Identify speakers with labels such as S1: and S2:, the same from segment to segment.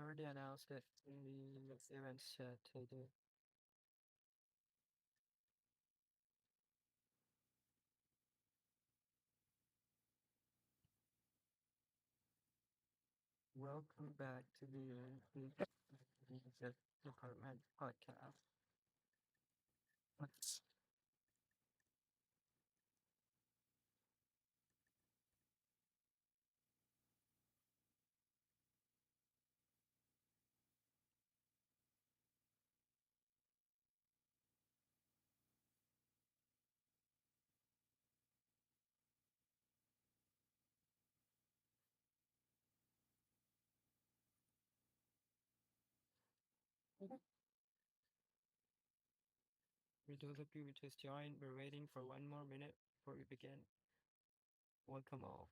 S1: already announced it in the events chat. I do. Welcome back to the Department podcast. Let's for those of you who just joined, we're waiting for one more minute before we begin. Welcome all.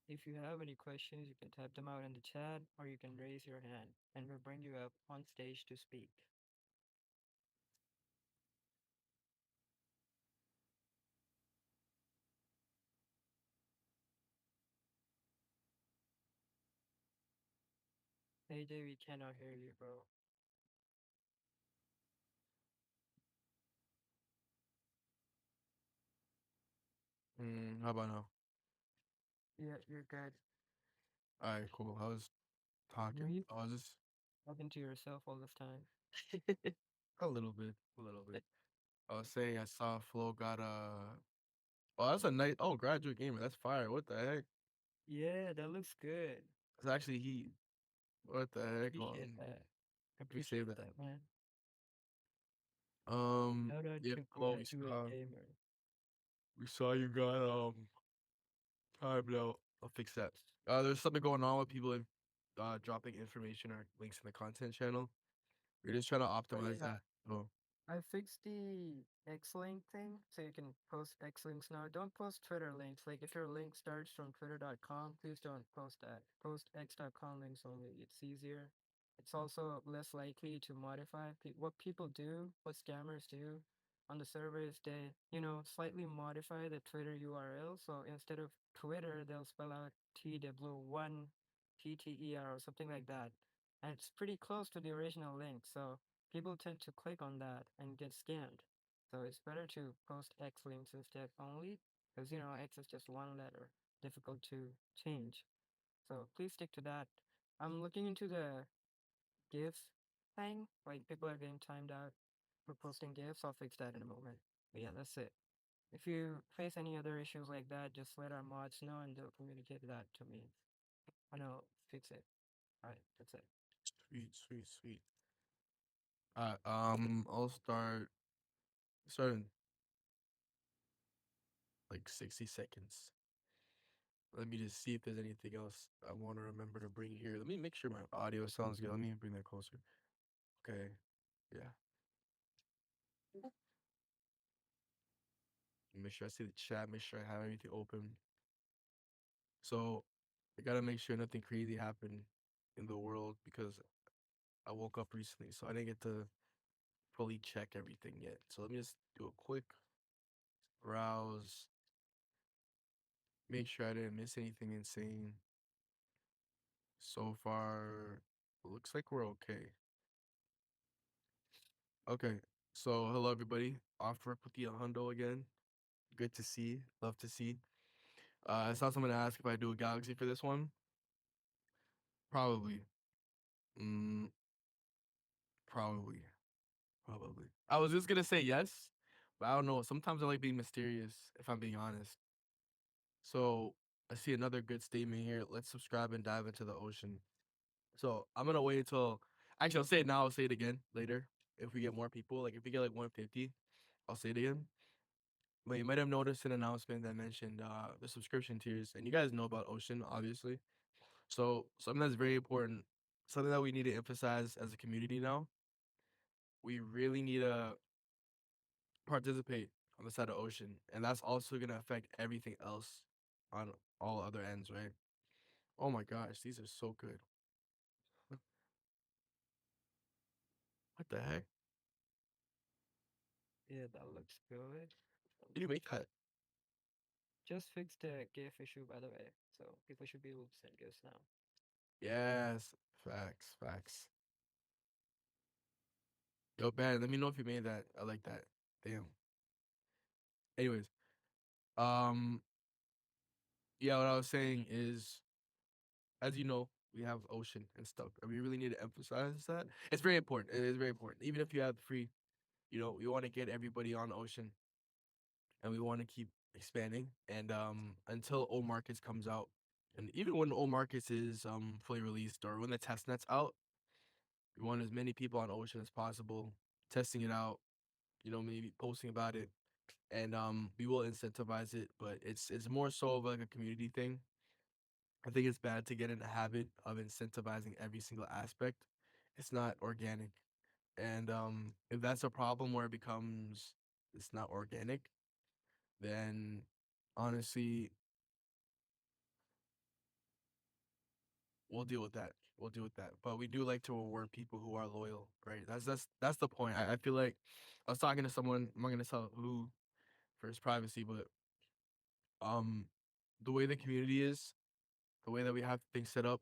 S1: If you have any questions, you can type them out in the chat or you can raise your hand and we'll bring you up on stage to speak. AJ, we cannot hear you, bro.
S2: How about now?
S1: Yeah, you're good.
S2: All right, cool. I was
S1: Were
S2: talking.
S1: you
S2: I was just
S1: talking to yourself all this time?
S2: a little bit, a little bit. I was saying I saw Flo got a. Oh, that's a nice. Oh, graduate gamer. That's fire. What the heck?
S1: Yeah, that looks good.
S2: It's actually heat. What the heck?
S1: Appreciate that.
S2: Let me save
S1: Appreciate
S2: that.
S1: that, man. Shout out
S2: Yeah,
S1: to
S2: Flo.
S1: Graduate Gamer.
S2: We saw you got time now. I'll fix that. There's something going on with people dropping information or links in the content channel. We're just trying to
S1: Oh
S2: optimize
S1: yeah,
S2: that. Oh,
S1: I fixed the X link thing, so you can post X links now. Don't post Twitter links. Like if your link starts from twitter.com, please don't post that. Post x.com links only. It's easier. It's also less likely to modify. What people do, what scammers do on the server is they, slightly modify the Twitter URL. So instead of Twitter, they'll spell out TW1 TTER or something like that. And it's pretty close to the original link. So people tend to click on that and get scammed. So it's better to post X links instead only, because X is just one letter, difficult to change. So please stick to that. I'm looking into the GIFs thing. Like people are getting timed out for posting GIFs. I'll fix that in a moment. But yeah, that's it. If you face any other issues like that, just let our mods know and they'll communicate that to me. I know, fix it. All right, that's it.
S2: sweet, sweet, sweet. I'll start in like 60 seconds. Let me just see if there's anything else I want to remember to bring here. Let me make sure my audio sounds good. Let me bring that closer. Okay. Yeah. Make sure I see the chat. Make sure I have everything open. So I gotta make sure nothing crazy happened in the world because I woke up recently, so I didn't get to fully check everything yet. So let me just do a quick browse. Make sure I didn't miss anything insane. So far, looks like we're okay. Okay. So hello everybody. Off rip with the hundo again. Good to see. Love to see. I saw someone ask if I do a galaxy for this one. Probably. Mm, probably. Probably. I was just gonna say yes, but I don't know. Sometimes I like being mysterious, if I'm being honest. So I see another good statement here. Let's subscribe and dive into the ocean. So I'm gonna wait until actually I'll say it now, I'll say it again later. If we get more people, like if we get like 150, I'll say it again. But you might have noticed an announcement that mentioned the subscription tiers, and you guys know about Ocean, obviously. So something that's very important, something that we need to emphasize as a community now. We really need to participate on the side of Ocean, and that's also gonna affect everything else on all other ends, right? Oh my gosh, these are so good. What the heck?
S1: Yeah, that looks good.
S2: Did you make that?
S1: Just fixed the GIF issue, by the way, so people should be able to send GIFs now.
S2: Yes. Facts. Facts. Yo, Ben, let me know if you made that. I like that. Damn. Anyways, um, yeah, what I was saying is, as you know, we have ocean and stuff, and we really need to emphasize that. It's very important. It is very important. Even if you have free, we want to get everybody on ocean, and we want to keep expanding. And until O Markets comes out, and even when O Markets is fully released or when the test net's out, we want as many people on ocean as possible, testing it out. Maybe posting about it, and we will incentivize it, but it's more so of like a community thing. I think it's bad to get in the habit of incentivizing every single aspect. It's not organic. And if that's a problem where it's not organic, then honestly, we'll deal with that. We'll deal with that. But we do like to reward people who are loyal, right? That's the point. I feel like I was talking to someone, I'm not gonna tell who for his privacy, but um the way the community is, the way that we have things set up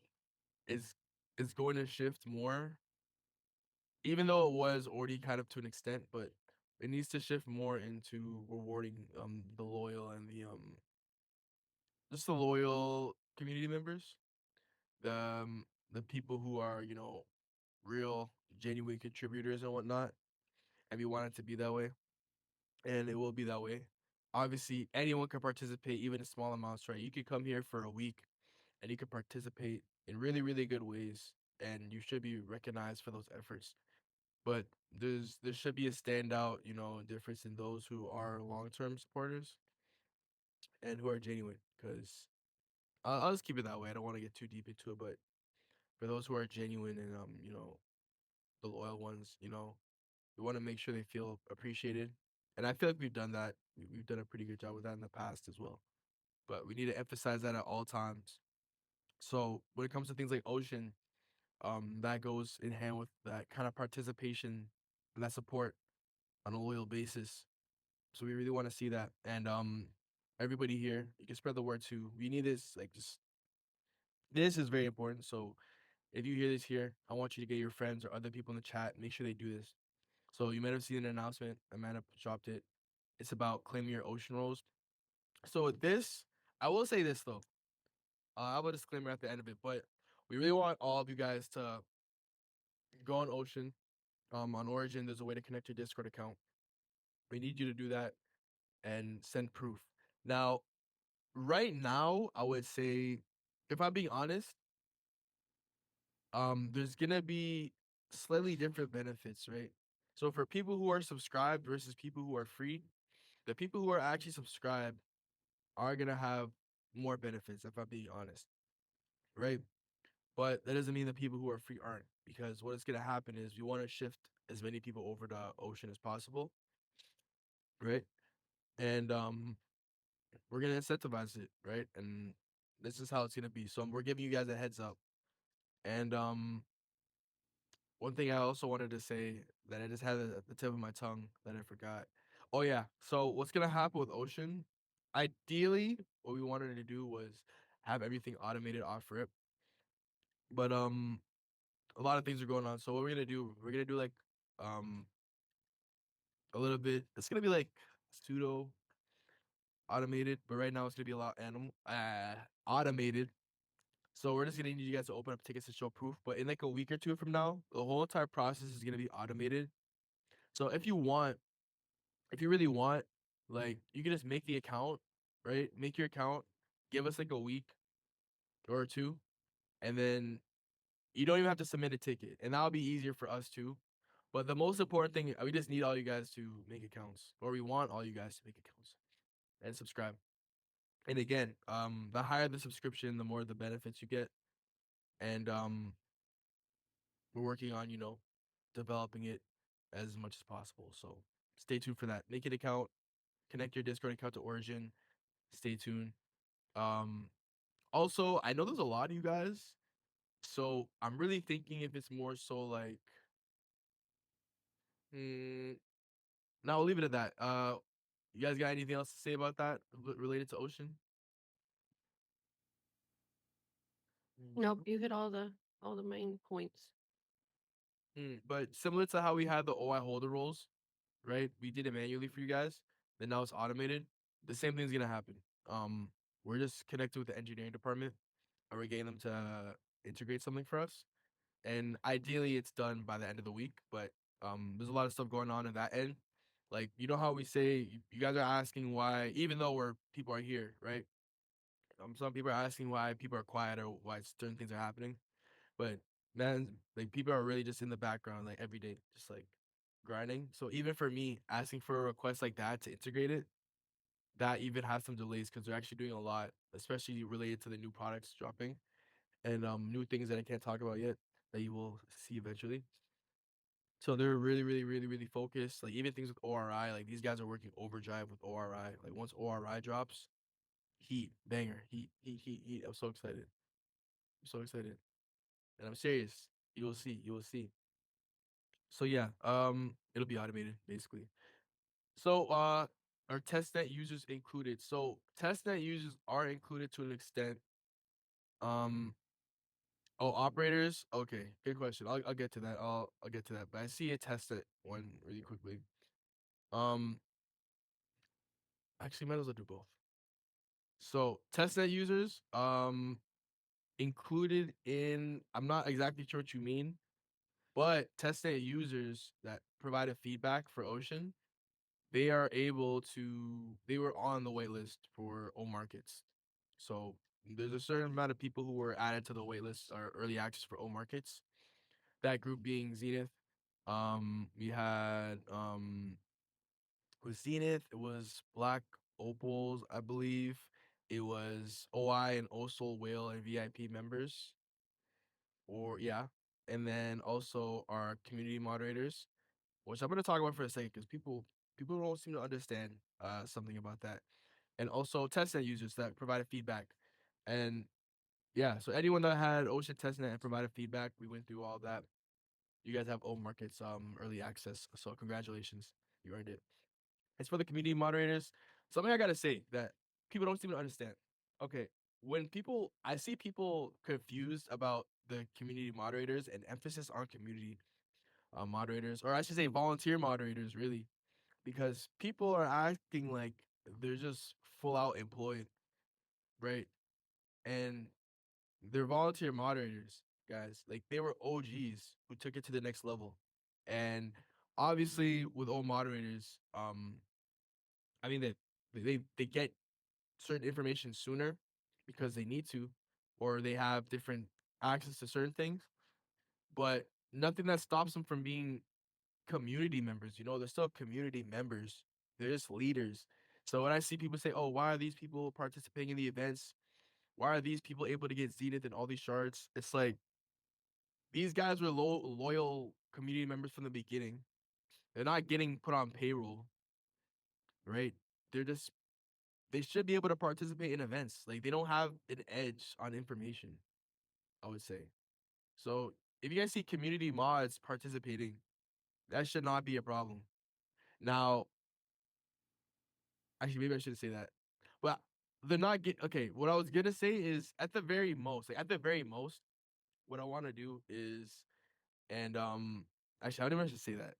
S2: is is going to shift more, even though it was already kind of to an extent, but it needs to shift more into rewarding the loyal and the just the loyal community members, the people who are, real genuine contributors and whatnot. And we want it to be that way. And it will be that way. Obviously, anyone can participate, even in small amounts, right? You could come here for a week and you can participate in really, really good ways. And you should be recognized for those efforts. But there should be a standout, difference in those who are long-term supporters and who are genuine. Because I'll just keep it that way. I don't want to get too deep into it, but for those who are genuine and the loyal ones, we want to make sure they feel appreciated. And I feel like we've done that. We've done a pretty good job with that in the past as well. But we need to emphasize that at all times. So when it comes to things like Ocean, that goes in hand with that kind of participation and that support on a loyal basis. So we really want to see that. And everybody here, you can spread the word too. We need this, like just this is very important. So if you hear this here, I want you to get your friends or other people in the chat, make sure they do this. So you might have seen an announcement. Amanda dropped it. It's about claiming your ocean roles. So with this, I will say this though. I have a disclaimer at the end of it, but we really want all of you guys to go on Ocean. On Origin, there's a way to connect your Discord account. We need you to do that and send proof. Now, right now, I would say, if I'm being honest, there's gonna be slightly different benefits, right? So for people who are subscribed versus people who are free, the people who are actually subscribed are gonna have more benefits, if I'm being honest, right? But that doesn't mean the people who are free aren't, because what is gonna happen is we want to shift as many people over to Ocean as possible, right? And we're gonna incentivize it, right? And this is how it's gonna be. So we're giving you guys a heads up. And one thing I also wanted to say that I just had at the tip of my tongue that I forgot. Oh yeah. So what's gonna happen with Ocean? Ideally, what we wanted to do was have everything automated off rip. But a lot of things are going on. So what we're gonna do like um a little bit. It's gonna be like pseudo automated, but right now it's gonna be a lot animal automated. So we're just gonna need you guys to open up tickets to show proof. But in like a week or two from now, the whole entire process is gonna be automated. So if you really want, like you can just make the account, right? Make your account, give us like a week or two, and then you don't even have to submit a ticket. And that'll be easier for us too. But the most important thing, we just need all you guys to make accounts, or we want all you guys to make accounts and subscribe. And again, the higher the subscription, the more the benefits you get. And we're working on, developing it as much as possible. So stay tuned for that. Make an account, connect your Discord account to Origin. Stay tuned. Um, Also, I know there's a lot of you guys, so I'm really thinking if it's more so like Mm, now I'll leave it at that. You guys got anything else to say about that related to ocean?
S1: Mm.
S3: Nope, you hit all the main points.
S2: But similar to how we had the OI holder roles, right? We did it manually for you guys. Then now it's automated. The same thing's gonna happen. Um, we're just connected with the engineering department, and we're getting them to integrate something for us. And ideally, it's done by the end of the week. But there's a lot of stuff going on in that end. Like you know how we say you guys are asking why, even though we're people are here, right? Some people are asking why people are quiet or why certain things are happening. But man, like people are really just in the background, like every day, just like grinding. So even for me, asking for a request like that to integrate it, that even has some delays because they're actually doing a lot, especially related to the new products dropping and new things that I can't talk about yet that you will see eventually. So they're really, really, really, really focused. Like even things with ORI, like these guys are working overdrive with ORI. Like once ORI drops, heat, banger, heat. I'm so excited. I'm so excited. And I'm serious. You will see. You will see. So yeah, it'll be automated basically. So are testnet users included? So testnet users are included to an extent. Um, oh, operators. Okay, good question. I'll get to that. I'll get to that. But I see a testnet one really quickly. Um, actually, might as well do both. So testnet users, included in. I'm not exactly sure what you mean, but testnet users that provided feedback for Ocean, they are able to they were on the wait list for O markets. So there's a certain amount of people who were added to the wait list or early access for O markets. That group being Zenith. We had with Zenith, it was Black Opals, I believe. It was OI and OSOL whale and VIP members. Or yeah. And then also our community moderators, which I'm gonna talk about for a second because people don't seem to understand something about that. And also testnet users that provided feedback. And yeah, so anyone that had Ocean testnet and provided feedback, we went through all that. You guys have O markets early access, so congratulations, you earned it. As for the community moderators, something I gotta say that people don't seem to understand. Okay, when people I see people confused about the community moderators and emphasis on community moderators, or I should say volunteer moderators, really, because people are acting like they're just full out employed, right? And they're volunteer moderators, guys. Like they were OGs who took it to the next level. And obviously with all moderators, I mean they get certain information sooner because they need to, or they have different access to certain things, but nothing that stops them from being community members. You know, they're still community members. They're just leaders. So when I see people say, "Oh, why are these people participating in the events? Why are these people able to get Zenith and all these shards?" It's like these guys were loyal community members from the beginning. They're not getting put on payroll, right? They're just they should be able to participate in events. Like they don't have an edge on information, I would say. So if you guys see community mods participating, that should not be a problem. Now, actually, maybe I shouldn't say that. But they're not get okay. What I was gonna say is at the very most, what I want to do is, and actually, I don't even should say that.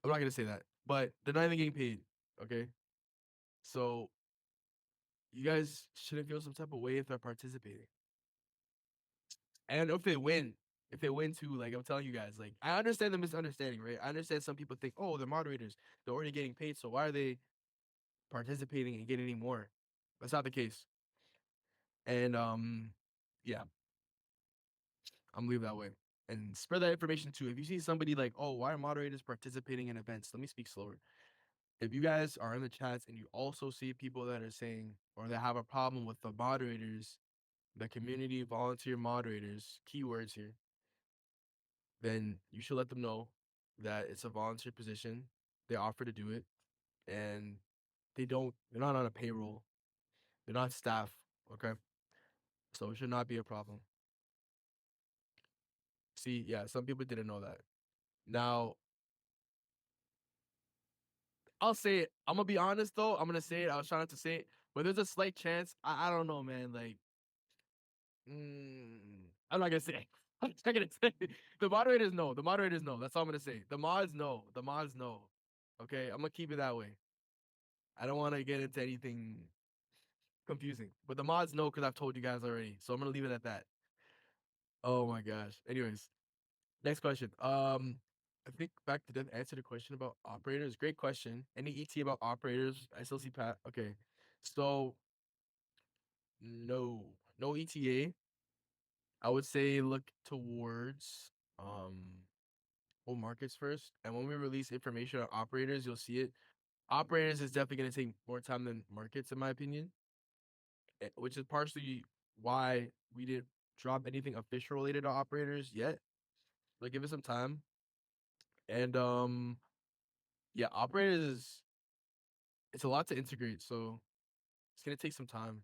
S2: I'm not gonna say that. But they're not even getting paid. Okay, so you guys shouldn't feel some type of way if they're participating. And if they win too, like I'm telling you guys, like I understand the misunderstanding, right? I understand some people think, oh, they're moderators, they're already getting paid, so why are they participating and getting any more? That's not the case. And yeah, I'm leave that way. And spread that information too. If you see somebody like, oh, why are moderators participating in events? Let me speak slower. If you guys are in the chats and you also see people that are saying or that have a problem with the moderators, the community volunteer moderators, keywords here, then you should let them know that it's a volunteer position. They offer to do it, and they're not on a payroll. They're not staff. Okay, so it should not be a problem. See, yeah, some people didn't know that. Now, I'll say it. I'm gonna be honest though. I'm gonna say it. I was trying not to say it, but there's a slight chance. I don't know, man. Like, I'm not gonna say. I'm not gonna say. The moderators know. The moderators know. That's all I'm gonna say. The mods know. The mods know. Okay, I'm gonna keep it that way. I don't want to get into anything confusing, but the mods know because I've told you guys already. So I'm gonna leave it at that. Oh my gosh. Anyways, next question. I think back to answer the question about operators. Great question. Any ET about operators? I still see Pat. Okay. So no ETA. I would say look towards home markets first. And when we release information on operators, you'll see it. Operators is definitely gonna take more time than markets, in my opinion. Which is partially why we didn't drop anything official related to operators yet. Like give it some time. And yeah, operators is it's a lot to integrate, so it's gonna take some time.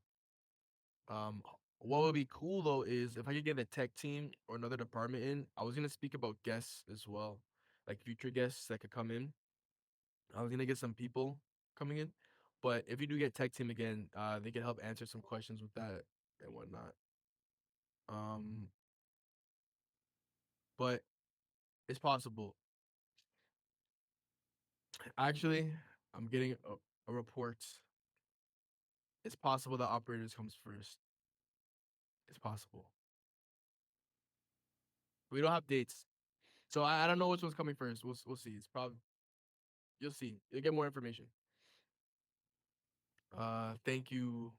S2: Um, what would be cool though is if I could get a tech team or another department in. I was gonna speak about guests as well, like future guests that could come in. I was gonna get some people coming in, but if you do get tech team again, they can help answer some questions with that and whatnot. Um, but it's possible. Actually, I'm getting a report. It's possible that operators comes first. It's possible. We don't have dates. So I don't know which one's coming first. We'll see. It's probably you'll see. You'll get more information. Thank you,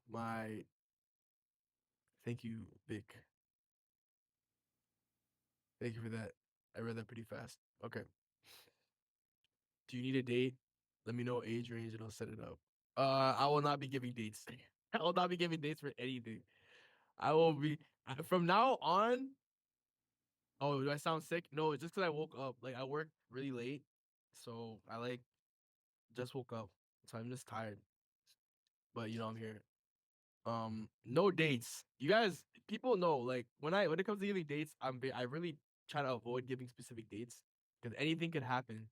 S2: thank you, Vic. Thank you for that. I read that pretty fast. Okay. Do you need a date? Let me know age range and I'll set it up. I will not be giving dates. I will not be giving dates for anything. I will be from now on. Oh, do I sound sick? No, it's just because I woke up. Like I worked really late, so I like just woke up, so I'm just tired. But I'm here. No dates. You guys, people know. Like when it comes to giving dates, I really try to avoid giving specific dates because anything could happen.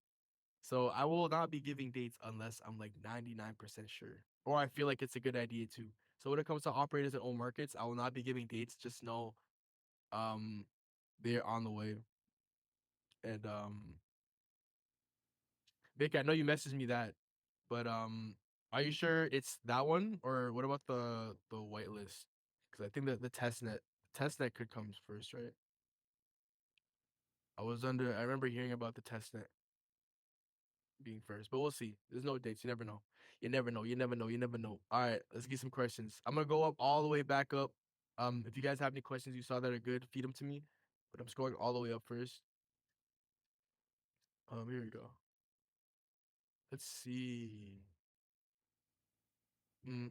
S2: So I will not be giving dates unless I'm like 99% sure, or I feel like it's a good idea too. So when it comes to operators and own markets, I will not be giving dates. Just know, um, they're on the way. And Vic, I know you messaged me that, but are you sure it's that one or what about the whitelist? Because I think that the test net could come first, right? I remember hearing about the test net being first, but we'll see. There's no dates. You never know. You never know. You never know. You never know. All right, let's get some questions. I'm gonna go up all the way back up. If you guys have any questions you saw that are good, feed them to me. But I'm scrolling all the way up first. Here we go. Let's see.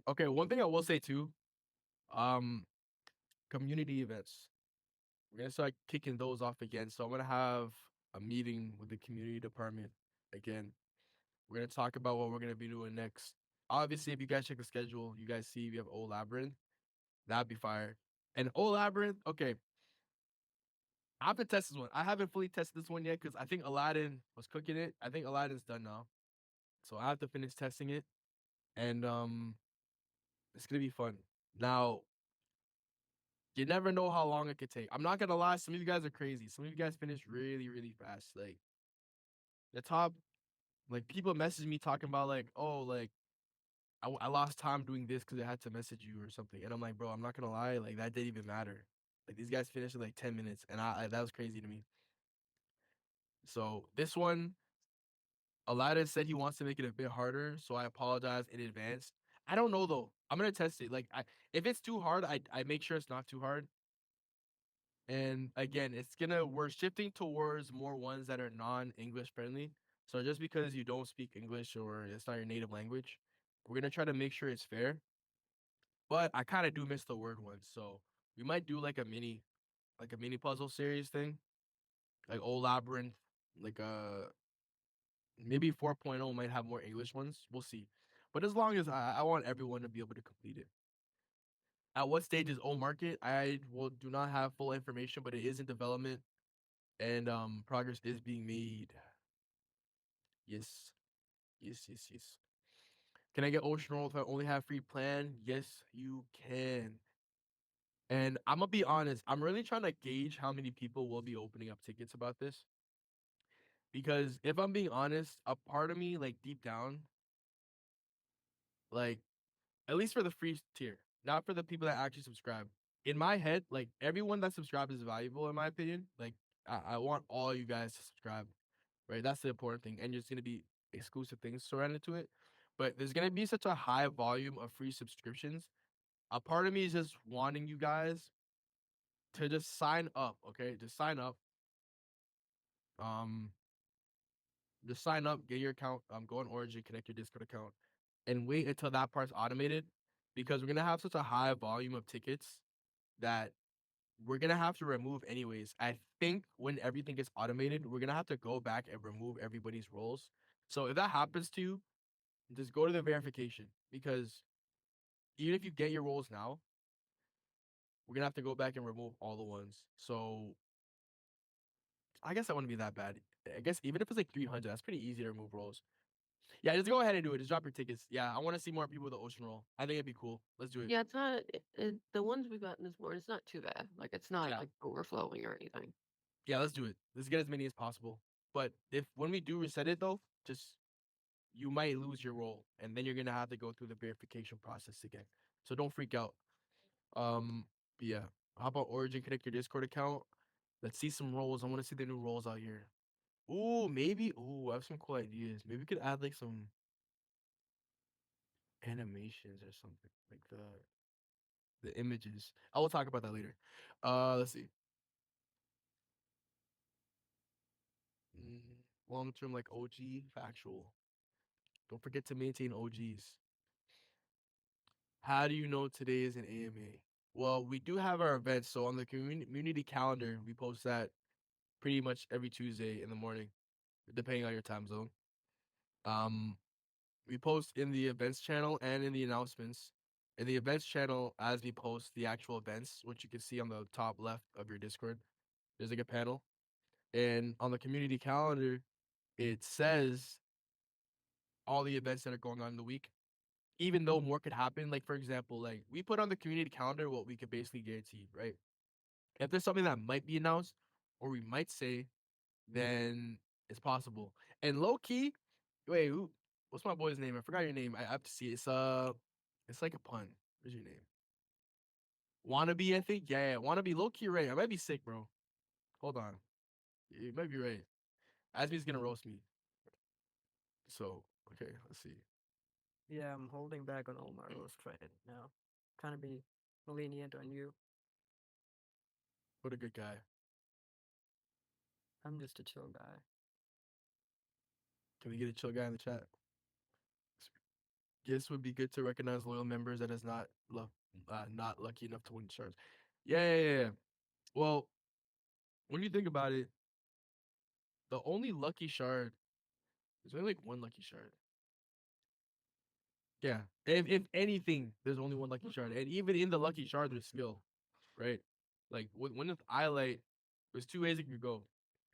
S2: Okay, one thing I will say too. Um, community events. We're gonna start kicking those off again. So I'm gonna have a meeting with the community department again. We're gonna talk about what we're gonna be doing next. Obviously, if you guys check the schedule, you guys see we have O Labyrinth. That'd be fire. And O Labyrinth, okay. I have to test this one. I haven't fully tested this one yet because I think Aladdin was cooking it. I think Aladdin's done now. So I have to finish testing it. And it's gonna be fun. Now, you never know how long it could take. I'm not gonna lie, some of you guys are crazy. Some of you guys finish really, really fast. Like the top, like people message me talking about like, oh, like I lost time doing this because I had to message you or something. And I'm like, bro, I'm not gonna lie, like that didn't even matter. Like these guys finished in like 10 minutes, and that was crazy to me. So this one, Aladdin said he wants to make it a bit harder, so I apologize in advance. I don't know though. I'm gonna test it. Like if it's too hard, I make sure it's not too hard. And again, we're shifting towards more ones that are non-English friendly. So just because you don't speak English or it's not your native language, we're gonna try to make sure it's fair. But I kind of do miss the word ones, so we might do like a mini puzzle series thing, like old labyrinth, like maybe 4.0 might have more English ones. We'll see. But as long as I want everyone to be able to complete it. At what stage is O Market? I will do not have full information, but it is in development and progress is being made. Yes. Yes, yes, yes. Can I get Ocean Roll if I only have free plan? Yes, you can. And I'm gonna be honest, I'm really trying to gauge how many people will be opening up tickets about this. Because if I'm being honest, a part of me, like deep down, like at least for the free tier, not for the people that actually subscribe. In my head, like everyone that subscribes is valuable in my opinion. Like I want all you guys to subscribe, right? That's the important thing. And there's gonna be exclusive things surrounded to it. But there's gonna be such a high volume of free subscriptions. A part of me is just wanting you guys to just sign up, okay? Just sign up. Um, just sign up, get your account, go on Origin, connect your Discord account, and wait until that part's automated because we're gonna have such a high volume of tickets that we're gonna have to remove anyways. I think when everything gets automated, we're gonna have to go back and remove everybody's roles. So if that happens to you, just go to the verification because even if you get your roles now, we're gonna have to go back and remove all the ones. So I guess that wouldn't be that bad. I guess even if it's like 300, that's pretty easy to remove roles. Yeah, just go ahead and do it. Just drop your tickets. Yeah, I want to see more people with the ocean roll. I think it'd be cool. Let's do it.
S3: Yeah, it's not the ones we've gotten this morning. It's not too bad. Like it's not
S2: Yeah,
S3: like overflowing or anything.
S2: yeah, let's do it. Let's get as many as possible. But if when we do reset it though, just you might lose your role, and then you're gonna have to go through the verification process again. So don't freak out. Um, yeah. How about Origin? Connect your Discord account. Let's see some roles. I want to see the new roles out here. Ooh, maybe. Ooh, I have some cool ideas. Maybe we could add like some animations or something, like the images. I will talk about that later. Let's see. Long term, like OG factual. Don't forget to maintain OGs. How do you know today is an AMA? Well, we do have our events. So on the community calendar, we post that pretty much every Tuesday in the morning, depending on your time zone. Um, we post in the events channel and in the announcements. In the events channel, as we post the actual events, which you can see on the top left of your Discord, there's like a panel. And on the community calendar, it says all the events that are going on in the week, even though more could happen. Like, for example, like we put on the community calendar what we could basically guarantee, right? If there's something that might be announced or we might say, then it's possible. And low key, wait, what's my boy's name? I forgot your name. I have to see it. It's like a pun. What's your name? Wannabe, I think. Yeah, wannabe. Low key, right? I might be sick, bro. Hold on. You might be right. Asmi's gonna roast me. So okay, let's see.
S1: Yeah, I'm holding back on all my roast right now. Trying to be lenient on you.
S2: What a good guy.
S1: I'm just a chill guy.
S2: Can we get a chill guy in the chat? Guess would be good to recognize loyal members that is not lucky enough to win shards. Yeah. Well, when you think about it, the only lucky shard there's only like one lucky shard. Yeah. If anything, there's only one lucky shard. And even in the lucky shard, there's skill, right? Like with Eyelight, there's two ways it could go.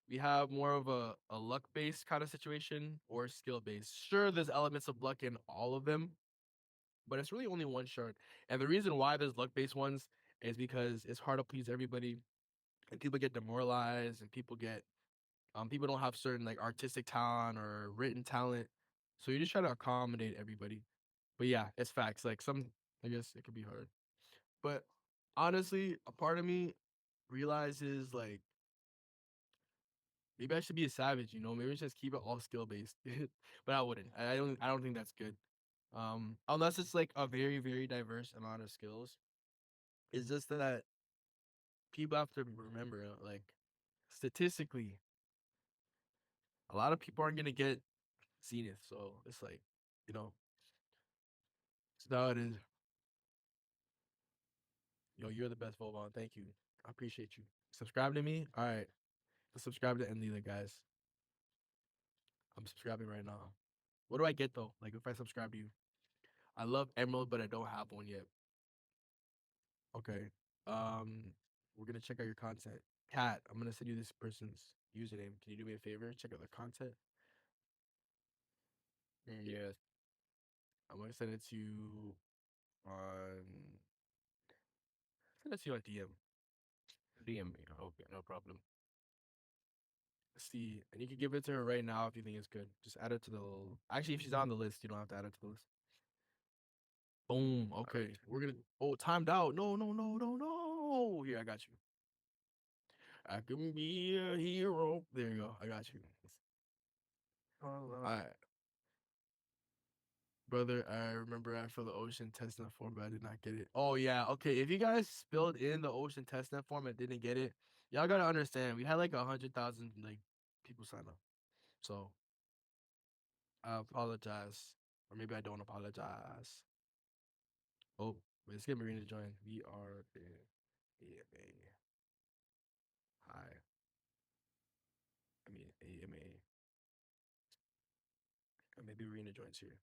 S2: We have more of a luck based kind of situation or skill based. Sure, there's elements of luck in all of them, but it's really only one shard. And the reason why there's luck based ones is because it's hard to please everybody, and people get demoralized, and people don't have certain like artistic talent or written talent, so you just try to accommodate everybody. But yeah, it's facts. Like some, I guess it could be hard. But honestly, a part of me realizes like maybe I should be a savage. Maybe just keep it all skill based. But I wouldn't. I don't think that's good. Unless it's like a very very diverse amount of skills. It's just that people have to remember, like statistically, a lot of people aren't gonna get Zenith. So it's like, you know, it's how it is. Yo, you're the best, Vovon. Thank you. I appreciate you. Subscribe to me. All right. Let's subscribe to Enlila, guys. I'm subscribing right now. What do I get though? Like if I subscribe to you? I love Emerald, but I don't have one yet. Okay. We're gonna check out your content. Kat, I'm gonna send you this person's username. Can you do me a favor? Check out the content. Yes. I'm gonna send it to you on send it to you on DM. DM me. Okay, no problem. Let's see, and you can give it to her right now if you think it's good. Just add it to the. Actually, if she's on the list, you don't have to add it to the list. Boom. Okay, we're gonna. Oh, timed out. No, no, no, no, no. Here, I got you. I can be a hero. There you go. I got you.
S1: Oh,
S2: All right, brother. I remember after the ocean testnet form, but I did not get it. Oh yeah. Okay, if you guys filled in the ocean testnet form and didn't get it, y'all gotta understand. We had like 100,000 like people sign up. So I apologize, or maybe I don't apologize. Oh, wait, let's get Marina to join. We are in AMA. Hi. I mean AMA. And maybe Marina joins here.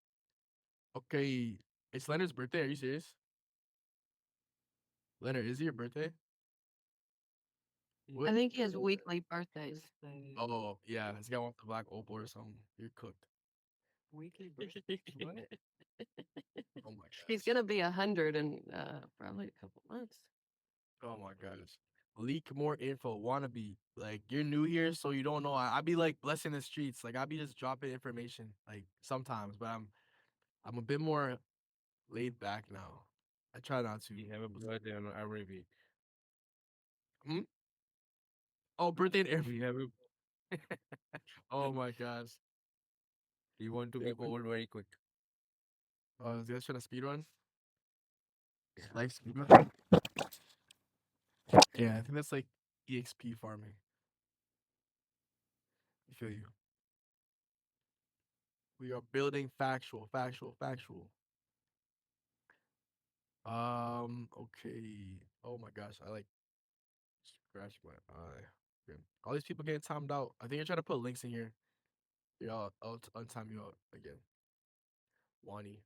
S2: Okay. It's Leonard's birthday. Are you serious? Leonard, is it your birthday?
S3: I
S2: What?
S3: think he has weekly birthdays.
S2: Oh, yeah. This guy wants the black opal or something. You're cooked.
S1: weekly birthday. What?
S2: Oh my
S3: He's
S2: gosh.
S3: gonna be 100 in probably a couple months.
S2: Oh my gosh. Leak more info. Wannabe. Like, you're new here, so you don't know. I be like blessing the streets. Like, I be just dropping information. Like, sometimes, but I'm a bit more laid back now. I try not to.
S4: You have a birthday on Arabic.
S2: Hmm? Oh, birthday in every.
S4: You have a,
S2: Oh my gosh.
S4: you want to be old very quick.
S2: Is you guys trying to speed run? Like speed run? Yeah, I think that's like EXP farming. I feel you. We are building factual, factual, factual. Okay. Oh my gosh, I like scratched my eye. Okay. All these people getting timed out. I think you're trying to put links in here. Yeah, I'll untime you out again. Wani.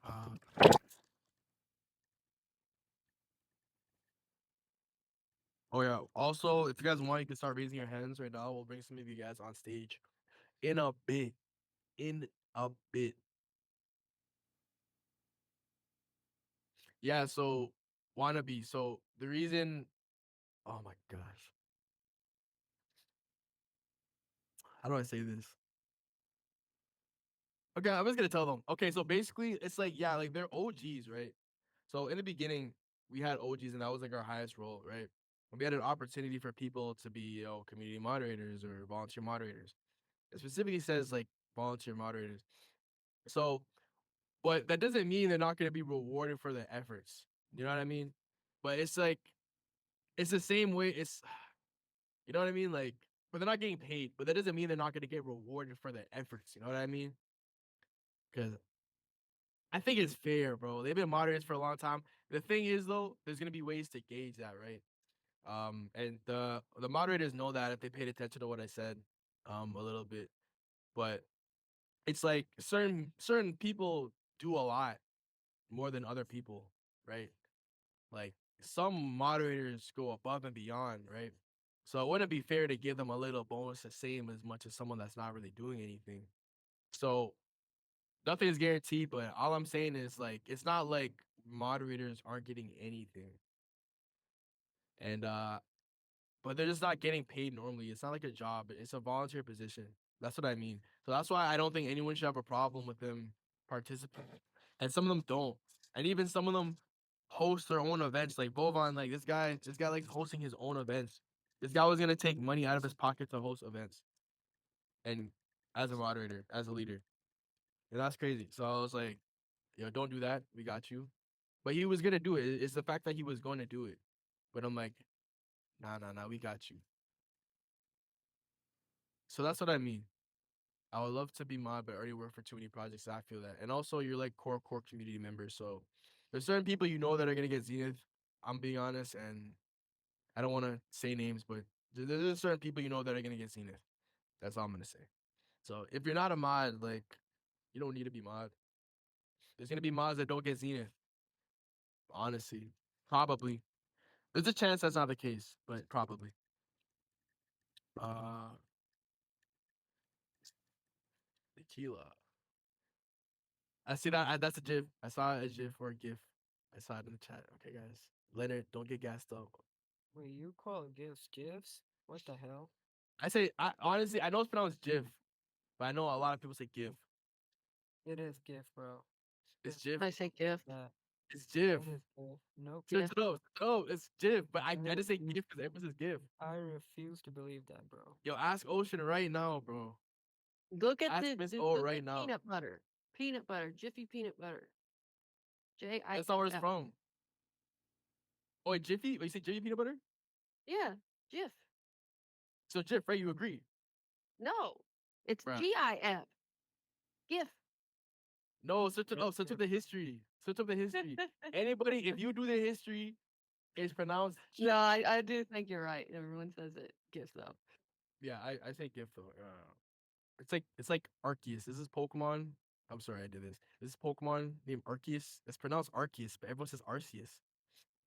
S2: Uh, oh yeah. Also, if you guys want, you can start raising your hands right now. We'll bring some of you guys on stage in a bit. In a bit. Yeah, so wannabe. So the reason, oh my gosh, how do I say this? Okay, I'm just gonna tell them. Okay, so basically, it's like yeah, like they're OGs, right? So in the beginning, we had OGs, and that was like our highest role, right? And we had an opportunity for people to be, community moderators or volunteer moderators. It specifically says like volunteer moderators. So, but that doesn't mean they're not gonna be rewarded for their efforts. You know what I mean? But it's like it's the same way. It's You know what I mean? Like, but they're not getting paid, but that doesn't mean they're not going to get rewarded for their efforts. You know what I mean? Because I think it's fair, bro. They've been moderators for a long time. The thing is, though, there's going to be ways to gauge that, right? And the moderators know that if they paid attention to what I said, a little bit. But it's like certain people do a lot more than other people, right? Like some moderators go above and beyond, right? So it wouldn't be fair to give them a little bonus the same as much as someone that's not really doing anything. So nothing is guaranteed, but all I'm saying is like it's not like moderators aren't getting anything. And but they're just not getting paid normally. It's not like a job, it's a volunteer position. That's what I mean. So that's why I don't think anyone should have a problem with them participating. And some of them don't. And even some of them host their own events. Like Bovan, like this guy likes hosting his own events. This guy was gonna take money out of his pocket to host events. And as a moderator, as a leader. And that's crazy. So I was like, don't do that. We got you. But he was gonna do it. It's the fact that he was going to do it. But I'm like, nah, we got you. So that's what I mean. I would love to be mod, but I already work for too many projects. So I feel that. And also, you're like core community members. So there's certain people that are gonna get Zenith. I'm being honest, and I don't want to say names, but there's certain people that are gonna get Zenith. That's all I'm gonna say. So if you're not a mod, like you don't need to be mod. There's gonna be mods that don't get Zenith. Honestly, probably. There's a chance that's not the case, but probably. Uh, tequila. I see that. That's a GIF. I saw a GIF or a GIF. I saw it in the chat. Okay, guys. Leonard, don't get gassed up.
S1: Wait, you call gifs gifs? What the hell?
S2: I say, I honestly, I know it's pronounced GIF, but I know a lot of people say GIF.
S1: It is gif, bro.
S2: It's GIF.
S3: I say gift.
S1: Yeah,
S2: It's GIF.
S1: it is gif. Nope.
S2: Search
S3: GIF.
S2: it up. Oh, it's GIF, but I
S1: I
S2: just say
S1: refuse.
S2: GIF because everyone says GIF.
S1: I refuse to believe that, bro.
S2: Yo, ask Ocean right now, bro.
S3: Look at
S2: Ask
S3: the,
S2: Miss
S3: the
S2: O
S3: look
S2: right
S3: at
S2: now.
S3: peanut butter. Peanut butter. Jiffy peanut butter. J I.
S2: That's not where it's
S3: F.
S2: from. Oh, wait, Jiffy? Wait, you say Jiffy peanut butter?
S3: Yeah, Jif.
S2: So GIF, right? You agree?
S3: No, it's
S2: Bruh.
S3: GIF. GIF.
S2: No, search it up. Search up the history. Search up the history. Anybody, if you do the history, it's pronounced.
S3: No, I do think you're right. Everyone says it. GIF though.
S2: Yeah, I say GIF though. It's like Arceus. This is Pokemon. I'm sorry, I did this. This is Pokemon named Arceus. It's pronounced Arceus, but everyone says Arceus.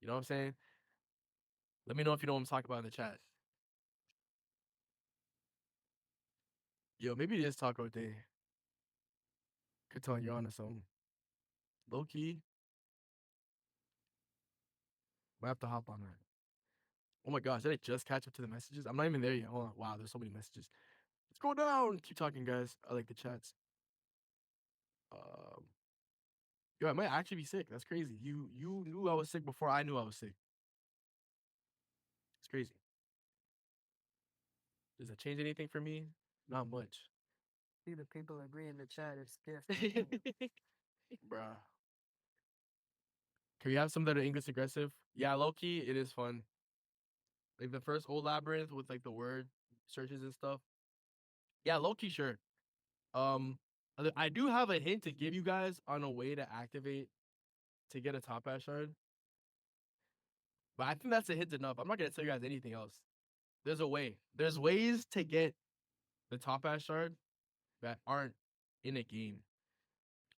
S2: You know what I'm saying? Let me know if you know what I'm talking about in the chat. Yo, maybe it is Taco Day. Could tell you're on to something. Low key. Might have to hop on that. Oh my gosh, did I just catch up to the messages? I'm not even there yet. Hold on. Wow, there's so many messages. Let's go down. Keep talking, guys. I like the chats. Yo, I might actually be sick. That's crazy. You knew I was sick before I knew I was sick. It's crazy. Does that change anything for me? Not much.
S1: See, the people agree in the chat. It's gif.
S2: Bruh. Can we have some that are English aggressive? Yeah, low key, it is fun. Like the first old labyrinth with like the word searches and stuff. Yeah, low key, sure. I do have a hint to give you guys on a way to activate to get a top hat shard. But I think that's a hint enough. I'm not gonna tell you guys anything else. There's a way. There's ways to get the top hat shard that aren't in a game.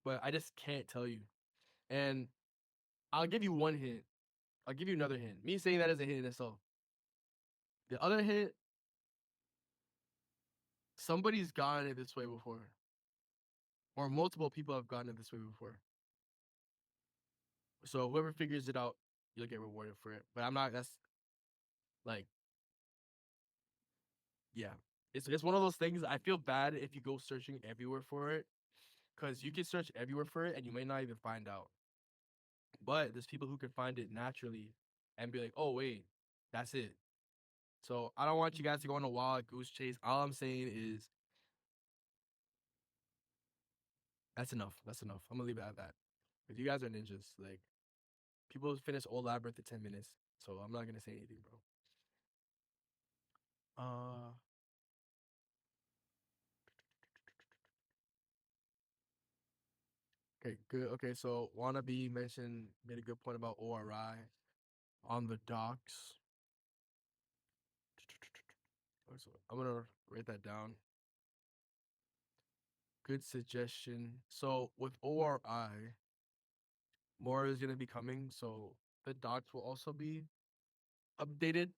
S2: But I just can't tell you. And I'll give you one hint. I'll give you another hint. Me saying that is a hint in itself. The other hint, somebody's gotten it this way before. Or multiple people have gotten it this way before. So whoever figures it out, you'll get rewarded for it. But I'm not, that's like, yeah. It's one of those things. I feel bad if you go searching everywhere for it. Because you can search everywhere for it and you may not even find out. But there's people who can find it naturally and be like, oh, wait, that's it. So I don't want you guys to go on a wild goose chase. All I'm saying is that's enough. That's enough. I'm gonna leave it at that. Because you guys are ninjas. Like people finish Old Labyrinth in 10 minutes. So I'm not gonna say anything, bro. Okay, good. Okay, so Wannabe made a good point about ORI on the docs. So I'm gonna write that down. Good suggestion. So with ORI, more is gonna be coming. So the docs will also be updated.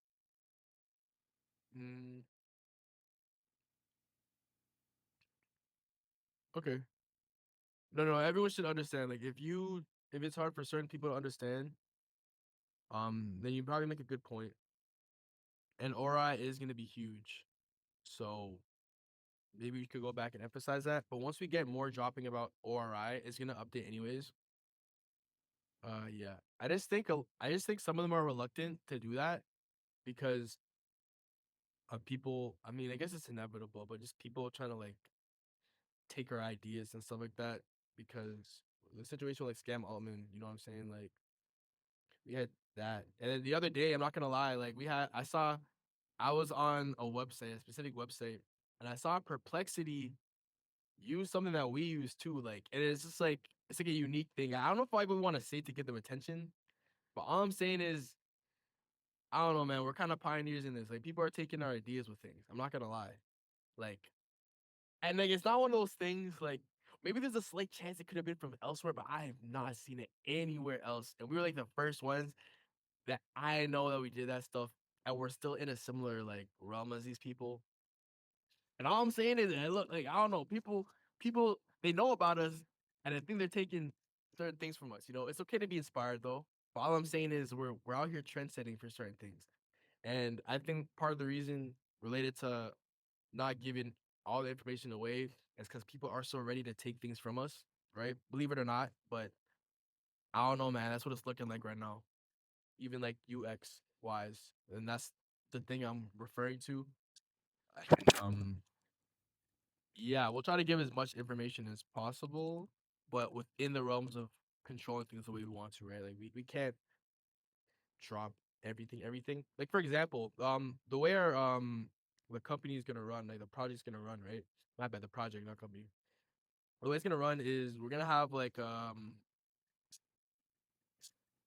S2: Mm, okay. No, everyone should understand. Like if it's hard for certain people to understand, then you probably make a good point. And ORI is gonna be huge. So maybe we could go back and emphasize that. But once we get more dropping about ORI, it's gonna update anyways. Yeah. I just think some of them are reluctant to do that because of people. I mean, I guess it's inevitable, but just people trying to like take our ideas and stuff like that. Because the situation with like Scam Altman, you know what I'm saying? Like we had that, and then the other day, I'm not gonna lie, like I was on a website, a specific website, and I saw Perplexity use something that we use too. Like, and it's just like it's like a unique thing. I don't know if I would want to say to get them attention, but all I'm saying is, I don't know, man. We're kind of pioneers in this. Like, people are taking our ideas with things. I'm not gonna lie. Like, and like, it's not one of those things. Like, maybe there's a slight chance it could have been from elsewhere, but I have not seen it anywhere else. And we were like the first ones that I know that we did that stuff, and we're still in a similar like realm as these people. And all I'm saying is, look, like I don't know, people people they know about us, and I think they're taking certain things from us. You know, it's okay to be inspired though. But all I'm saying is we're out here trend setting for certain things, and I think part of the reason related to not giving all the information away is because people are so ready to take things from us, right? Believe it or not, but I don't know, man. That's what it's looking like right now, even like UX wise, and that's the thing I'm referring to. Um, yeah, we'll try to give as much information as possible, but within the realms of controlling things the way we want to, right? Like we can't drop everything. Like for example, the way our the company is gonna run, like the project's gonna run, right? My bad, the project, not company. The way it's gonna run is we're gonna have like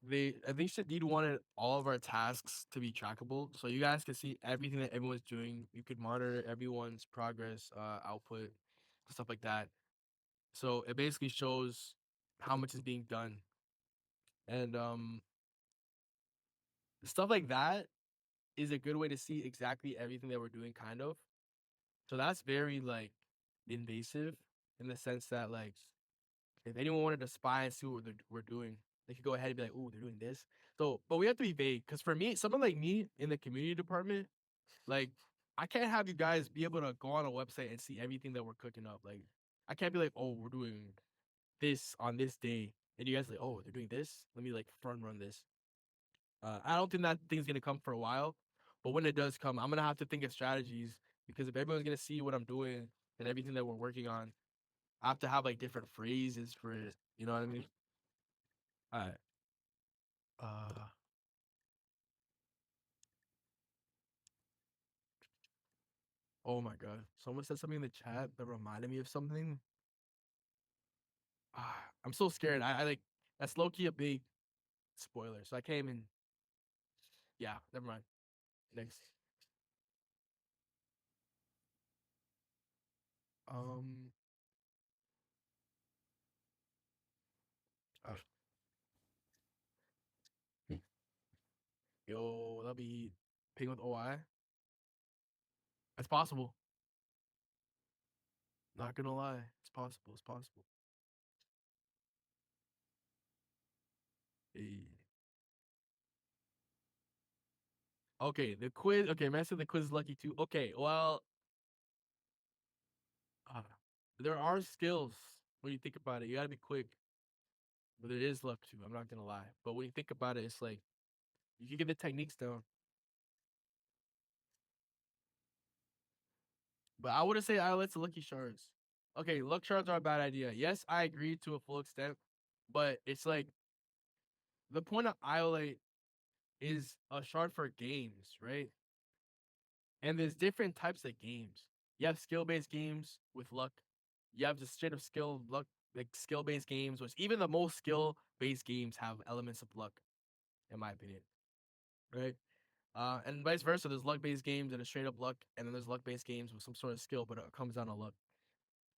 S2: they I think Shadid wanted all of our tasks to be trackable, so you guys can see everything that everyone's doing. You could monitor everyone's progress, output, stuff like that. So it basically shows how much is being done, and stuff like that is a good way to see exactly everything that we're doing, kind of. So that's very like invasive in the sense that like if anyone wanted to spy and see what we're doing, they could go ahead and be like, "Oh, they're doing this." So, but we have to be vague because for me, someone like me in the community department, like I can't have you guys be able to go on a website and see everything that we're cooking up. Like I can't be like, "Oh, we're doing this on this day," and you guys like, "Oh, they're doing this. Let me like front run this." I don't think that thing's gonna come for a while, but when it does come, I'm gonna have to think of strategies because if everyone's gonna see what I'm doing and everything that we're working on, I have to have like different phrases for it. You know what I mean? All right. Uh. Oh my god. Someone said something in the chat that reminded me of something. I'm so scared. I like that's low key a big spoiler, so I can't even. Yeah, never mind. Next. Um. uh, Yo, that'll be ping with OI. It's possible. Not gonna lie, it's possible. It's possible. Hey. Okay, the quiz. Okay, man said the quiz is lucky too. Okay, well, uh, there are skills when you think about it. You gotta be quick, but it is luck too. I'm not gonna lie. But when you think about it, it's like you can get the techniques down. But I wouldn't say ILS to lucky shards. Okay, luck shards are a bad idea. Yes, I agree to a full extent, but it's like the point of IOLate is a shard for games, right? And there's different types of games. You have skill-based games with luck. You have just straight up skill luck, like skill-based games, which even the most skill-based games have elements of luck, in my opinion. Right? And vice versa. There's luck-based games that are straight up luck, and then there's luck-based games with some sort of skill, but it comes down to luck.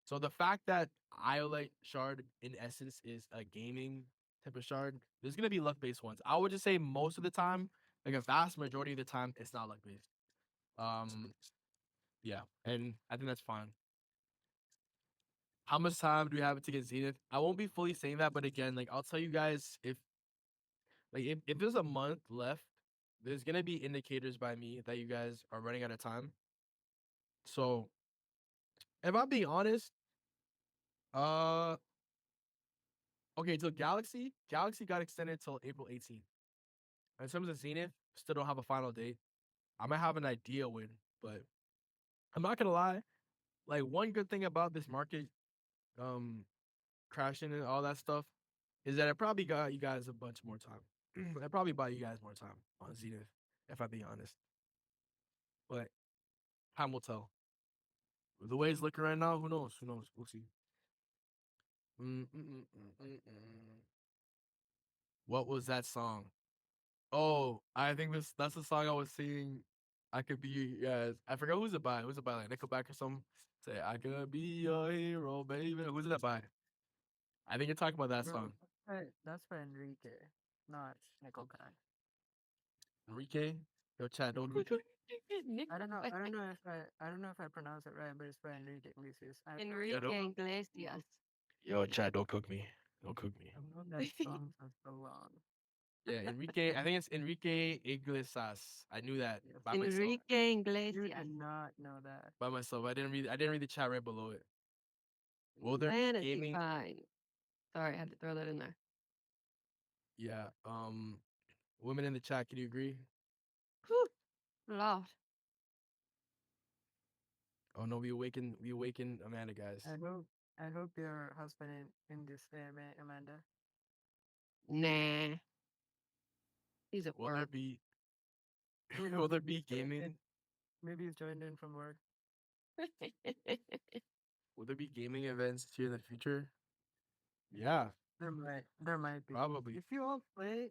S2: So the fact that Iolite Shard in essence is a gaming type of shard, there's gonna be luck based ones. I would just say most of the time, like a vast majority of the time, it's not luck based. Yeah, and I think that's fine. How much time do we have to get Zenith? I won't be fully saying that, but again, like I'll tell you guys if there's a month left, there's gonna be indicators by me that you guys are running out of time. So if I'm being honest, uh okay, so Galaxy got extended till April 18th. In terms of Zenith, still don't have a final date. I might have an idea when, but I'm not gonna lie. Like one good thing about this market, um, crashing and all that stuff, is that it probably got you guys a bunch more time. I probably buy you guys more time on Zenith, if I'm being honest. But time will tell. The way it's looking right now, who knows? Who knows? We'll see. Mm, mm, mm, mm, mm, mm. What was that song? Oh, I think that's the song I was singing. I could be yes. I forgot who's it by. Who's it by? Like Nickelback or something. Say I could be your hero, baby. Who's that by? I think you're talking about that
S1: Bro,
S2: song.
S1: that's by Enrique, not Nickelback.
S2: Enrique. Yo, chat, don't
S3: Nick,
S1: I don't know. I don't know if I pronounce it right, but it's by Enrique Iglesias.
S3: Enrique Iglesias.
S2: Yo, chat, don't cook me. Don't cook me.
S1: I've known that song for so long.
S2: Yeah, Enrique. I think it's Enrique Iglesias. I knew that
S1: Yes.
S2: by myself.
S3: Enrique
S1: You
S3: Iglesias.
S1: did not know that.
S2: By myself. I didn't read the chat right below it. Well, there
S3: Fantasy
S2: gaming.
S3: Pine. Sorry, I had to throw that in there.
S2: Yeah. Women in the chat, can you agree?
S3: Whew. Lord.
S2: Oh no, we awaken Amanda, guys.
S1: I hope your husband in this Amanda.
S3: Nah. He's at
S2: Will there
S3: work.
S2: be
S1: We
S2: will
S1: hope
S2: there
S1: he's
S2: be gaming?
S1: maybe he's joined in from work.
S2: Will there be gaming events here in the future? Yeah,
S1: There might be.
S2: probably.
S1: If you all play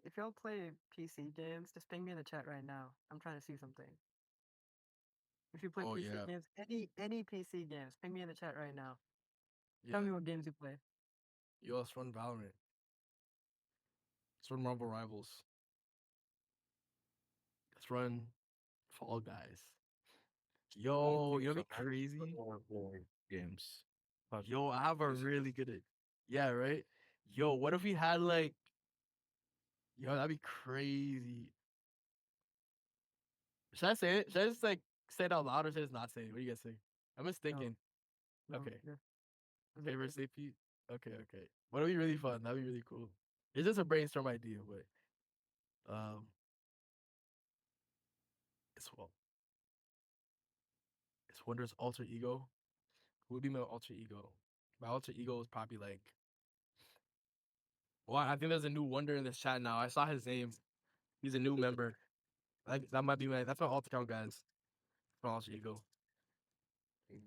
S1: PC games, just ping me in the chat right now. I'm trying to see something. If you play
S2: Oh
S1: PC
S2: yeah,
S1: games, any PC games, ping me in the chat right now.
S2: yeah.
S1: Tell me what games you play.
S2: Yo, let's run Valorant. Let's run Marvel Rivals. Let's run Fall Guys. Yo, you know what'd be crazy?
S4: Games.
S2: Yo, I have a really good. Yeah, right. Yo, what if we had like? Yo, that'd be crazy. Should I say it? Should I just like say it out loud or should I just not say it? What do you guys think? I'm just thinking.
S1: No,
S2: Okay.
S1: just-
S2: Favorite CP? Okay, okay. What'll be really fun? That'd be really cool. It's just a brainstorm idea, but it's well, it's Wonder's alter ego. Who would be my alter ego? My alter ego is probably like. Well, I think there's a new Wonder in this chat now. I saw his name. He's a new member. Like that might be my. That's my alter account, guys. My alter ego.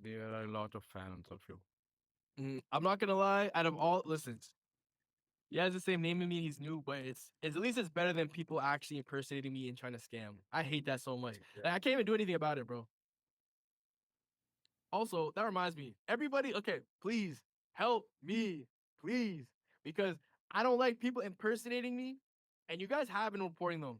S4: There are a lot of fans of you.
S2: I'm not gonna lie. Out of all, listen. He has the same name as me. He's new, but it's at least it's better than people actually impersonating me and trying to scam. I hate that so much. Like, I can't even do anything about it, bro. Also, that reminds me, everybody, okay, please help me, please, because I don't like people impersonating me, and you guys have been reporting them.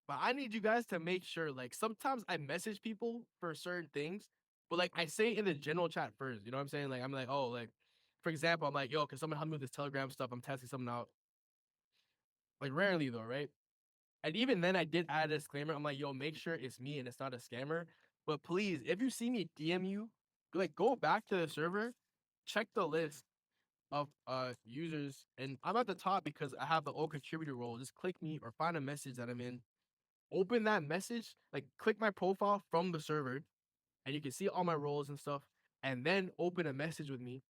S2: But I need you guys to make sure, like, sometimes I message people for certain things, but like I say it in the general chat first. You know what I'm saying? Like, I'm like, oh, like, for example, I'm like, yo, can someone help me with this Telegram stuff? I'm testing something out. Like, rarely though, right? And even then, I did add a disclaimer. I'm like, yo, make sure it's me and it's not a scammer. But please, if you see me DM you, like go back to the server, check the list of users, and I'm at the top because I have the old contributor role. Just click me or find a message that I'm in. Open that message, like click my profile from the server, and you can see all my roles and stuff. And then open a message with me.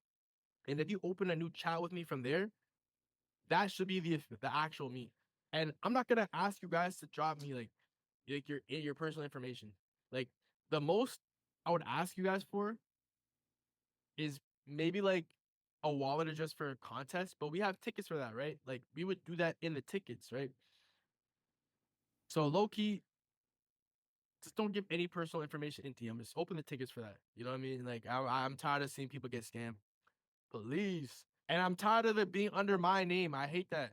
S2: And if you open a new chat with me from there, that should be the actual me. And I'm not gonna ask you guys to drop me like your personal information. Like the most I would ask you guys for is maybe like a wallet address for a contest, but we have tickets for that, right? Like we would do that in the tickets, right? So low key, just don't give any personal information into them. Just open the tickets for that. You know what I mean? Like I'm tired of seeing people get scammed. Please. And I'm tired of it being under my name. I hate that.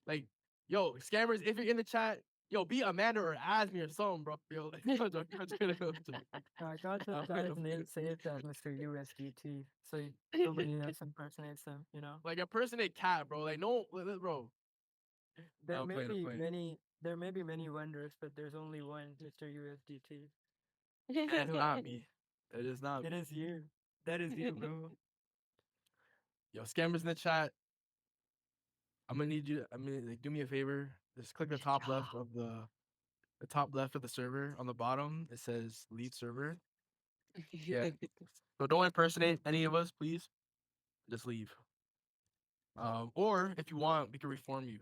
S2: Like, yo, scammers, if you're in the chat, yo, be Amanda or Asmi or something, bro. Yo,
S1: I got this guy's name saved as Mr. USDT, so nobody else impersonates them. You know,
S2: like impersonate cat, bro. Like, no, bro.
S1: there
S2: I'm
S1: may
S2: playing, I'm
S1: be
S2: playing.
S1: many wonders, but there's only one Mr. USDT.
S2: That's not me. That is not me.
S1: It is you. That is you, bro.
S2: Yo, scammers in the chat. I'm gonna need you. I mean, like, do me a favor. Just click the top left of the top left of the server. On the bottom, it says leave server. Yeah. So don't impersonate any of us, please. Just leave. Or if you want, we can reform you.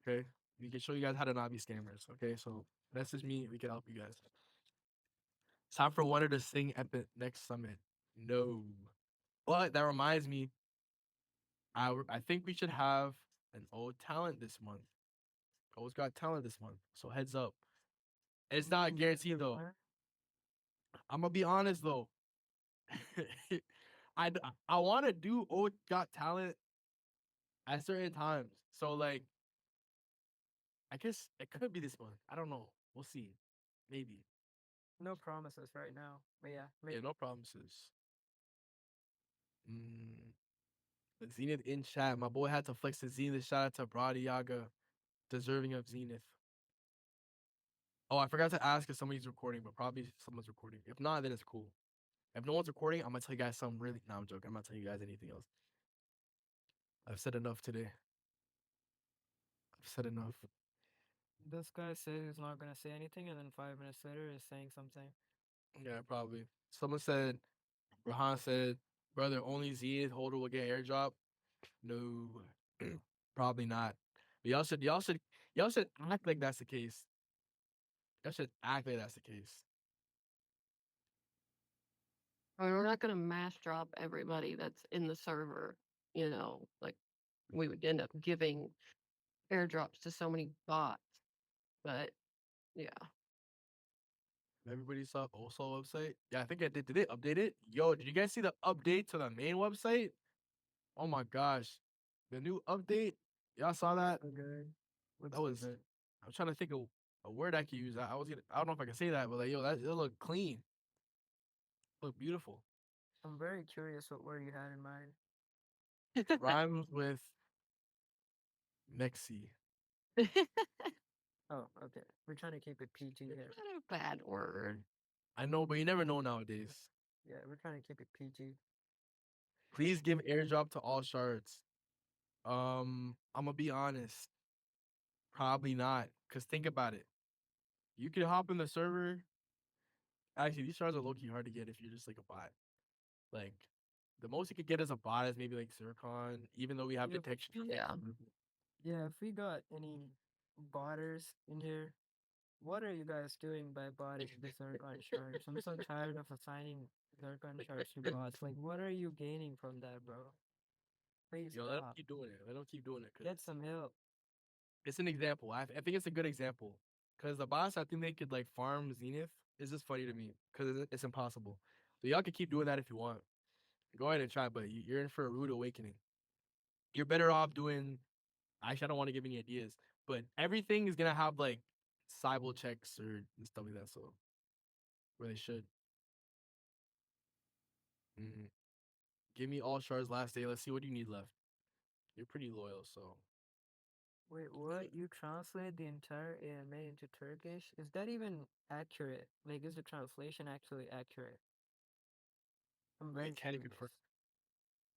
S2: Okay, we can show you guys how to not be scammers. Okay, so message me. We can help you guys. It's time for Wonder to sing at the next summit. No, but that reminds me. I think we should have an old talent this month. O's got talent this month, so heads up. It's not guaranteed though. I'm gonna be honest though. I I want to do O got talent at certain times. So like, I guess it could be this month. I don't know. We'll see. Maybe.
S1: No promises right now. But yeah,
S2: Yeah, no promises. Mm. The Zenith in chat. My boy had to flex the Zenith. Shout out to Brady Yaga, deserving of Zenith. Oh, I forgot to ask if somebody's recording, but probably someone's recording. If not, then it's cool. If no one's recording, I'm gonna tell you guys something really. No, I'm joking. I'm not telling you guys anything else. I've said enough today. I've said enough.
S1: this guy said he's not gonna say anything, and then 5 minutes later is saying something.
S2: Yeah, probably. Someone said, Rahan said, brother, only Zenith holder will get airdrop. No, probably not. But y'all should act like that's the case. Y'all should act like that's the case.
S3: I mean, we're not gonna mass drop everybody that's in the server. You know, like we would end up giving airdrops to so many bots. But yeah,
S2: Everybody saw OSOL website? Yeah, I think I did. Did they update it? Yo, did you guys see the update to the main website? Oh my gosh. The new update? Y'all saw that?
S1: Okay.
S2: That was I'm trying to think of a word I could use. I don't know if I can say that, but like yo, that it looked clean. Look beautiful.
S1: I'm very curious what word you had in mind.
S2: Rhymes with Mexi.
S1: Oh, okay. We're trying to keep it PG here.
S3: not a bad word.
S2: I know, but you never know nowadays.
S1: Yeah, we're trying to keep it PG.
S2: Please give airdrop to all shards. I'm gonna be honest. Probably not. Cause think about it. You can hop in the server. Actually, these shards are low key hard to get if you're just like a bot. Like the most you could get as a bot is maybe like Zircon, even though we have
S1: Yep.
S2: detection.
S3: Yeah.
S1: Yeah, if we got any botters in here, what are you guys doing by botting the Zircon shards? I'm so tired of assigning Zircon shards to bots. Like, what are you gaining from that, bro? Please
S2: Yo, let them
S1: stop.
S2: keep doing it. Let them keep doing it.
S1: Get some help.
S2: It's an example. I think it's a good example. Cause the bots, I think they could like farm Zenith. It's just funny to me. Cause it's impossible. So y'all can keep doing that if you want. Go ahead and try, but you're in for a rude awakening. You're better off doing. Actually, I don't want to give any ideas, but everything is gonna have like cyber checks or and stuff like that. So where they should. Mhm. Give me all shards last day. Let's see what you need left. You're pretty loyal, so
S1: Wait, what? You translate the entire AMA into Turkish? Is that even accurate? Like, is the translation actually accurate? I'm
S2: I
S1: very
S2: can't even.
S1: curious.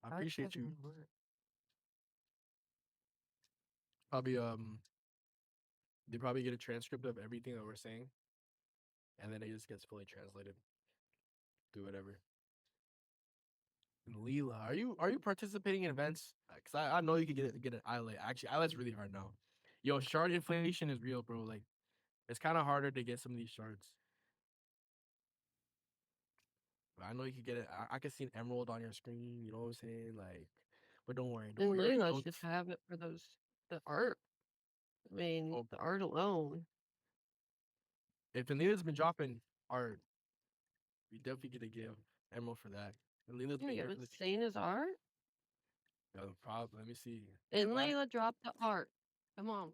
S2: I
S1: How does
S2: appreciate
S1: that
S2: you.
S1: even work?
S2: Probably they probably get a transcript of everything that we're saying, and then it just gets fully translated. Do whatever. And Leela, are you participating in events? Cause I know you could get an islet. Actually, islet's really hard now. Yo, shard inflation is real, bro. Like it's kind of harder to get some of these shards. But I know you could get it. I can see an emerald on your screen. You know what I'm saying? Like, but don't worry.
S3: And
S2: We already
S3: really, let's
S2: know.
S3: just have it for the art. I mean,
S2: Oh,
S3: the art alone.
S2: if Leela's been dropping art, we definitely get to give emerald for that. And Leela's
S3: Yeah,
S2: been
S3: you
S2: here for
S3: haven't
S2: the
S3: seen his art?
S2: problem. Let me see.
S3: And
S2: What?
S3: Layla dropped the art. Come on.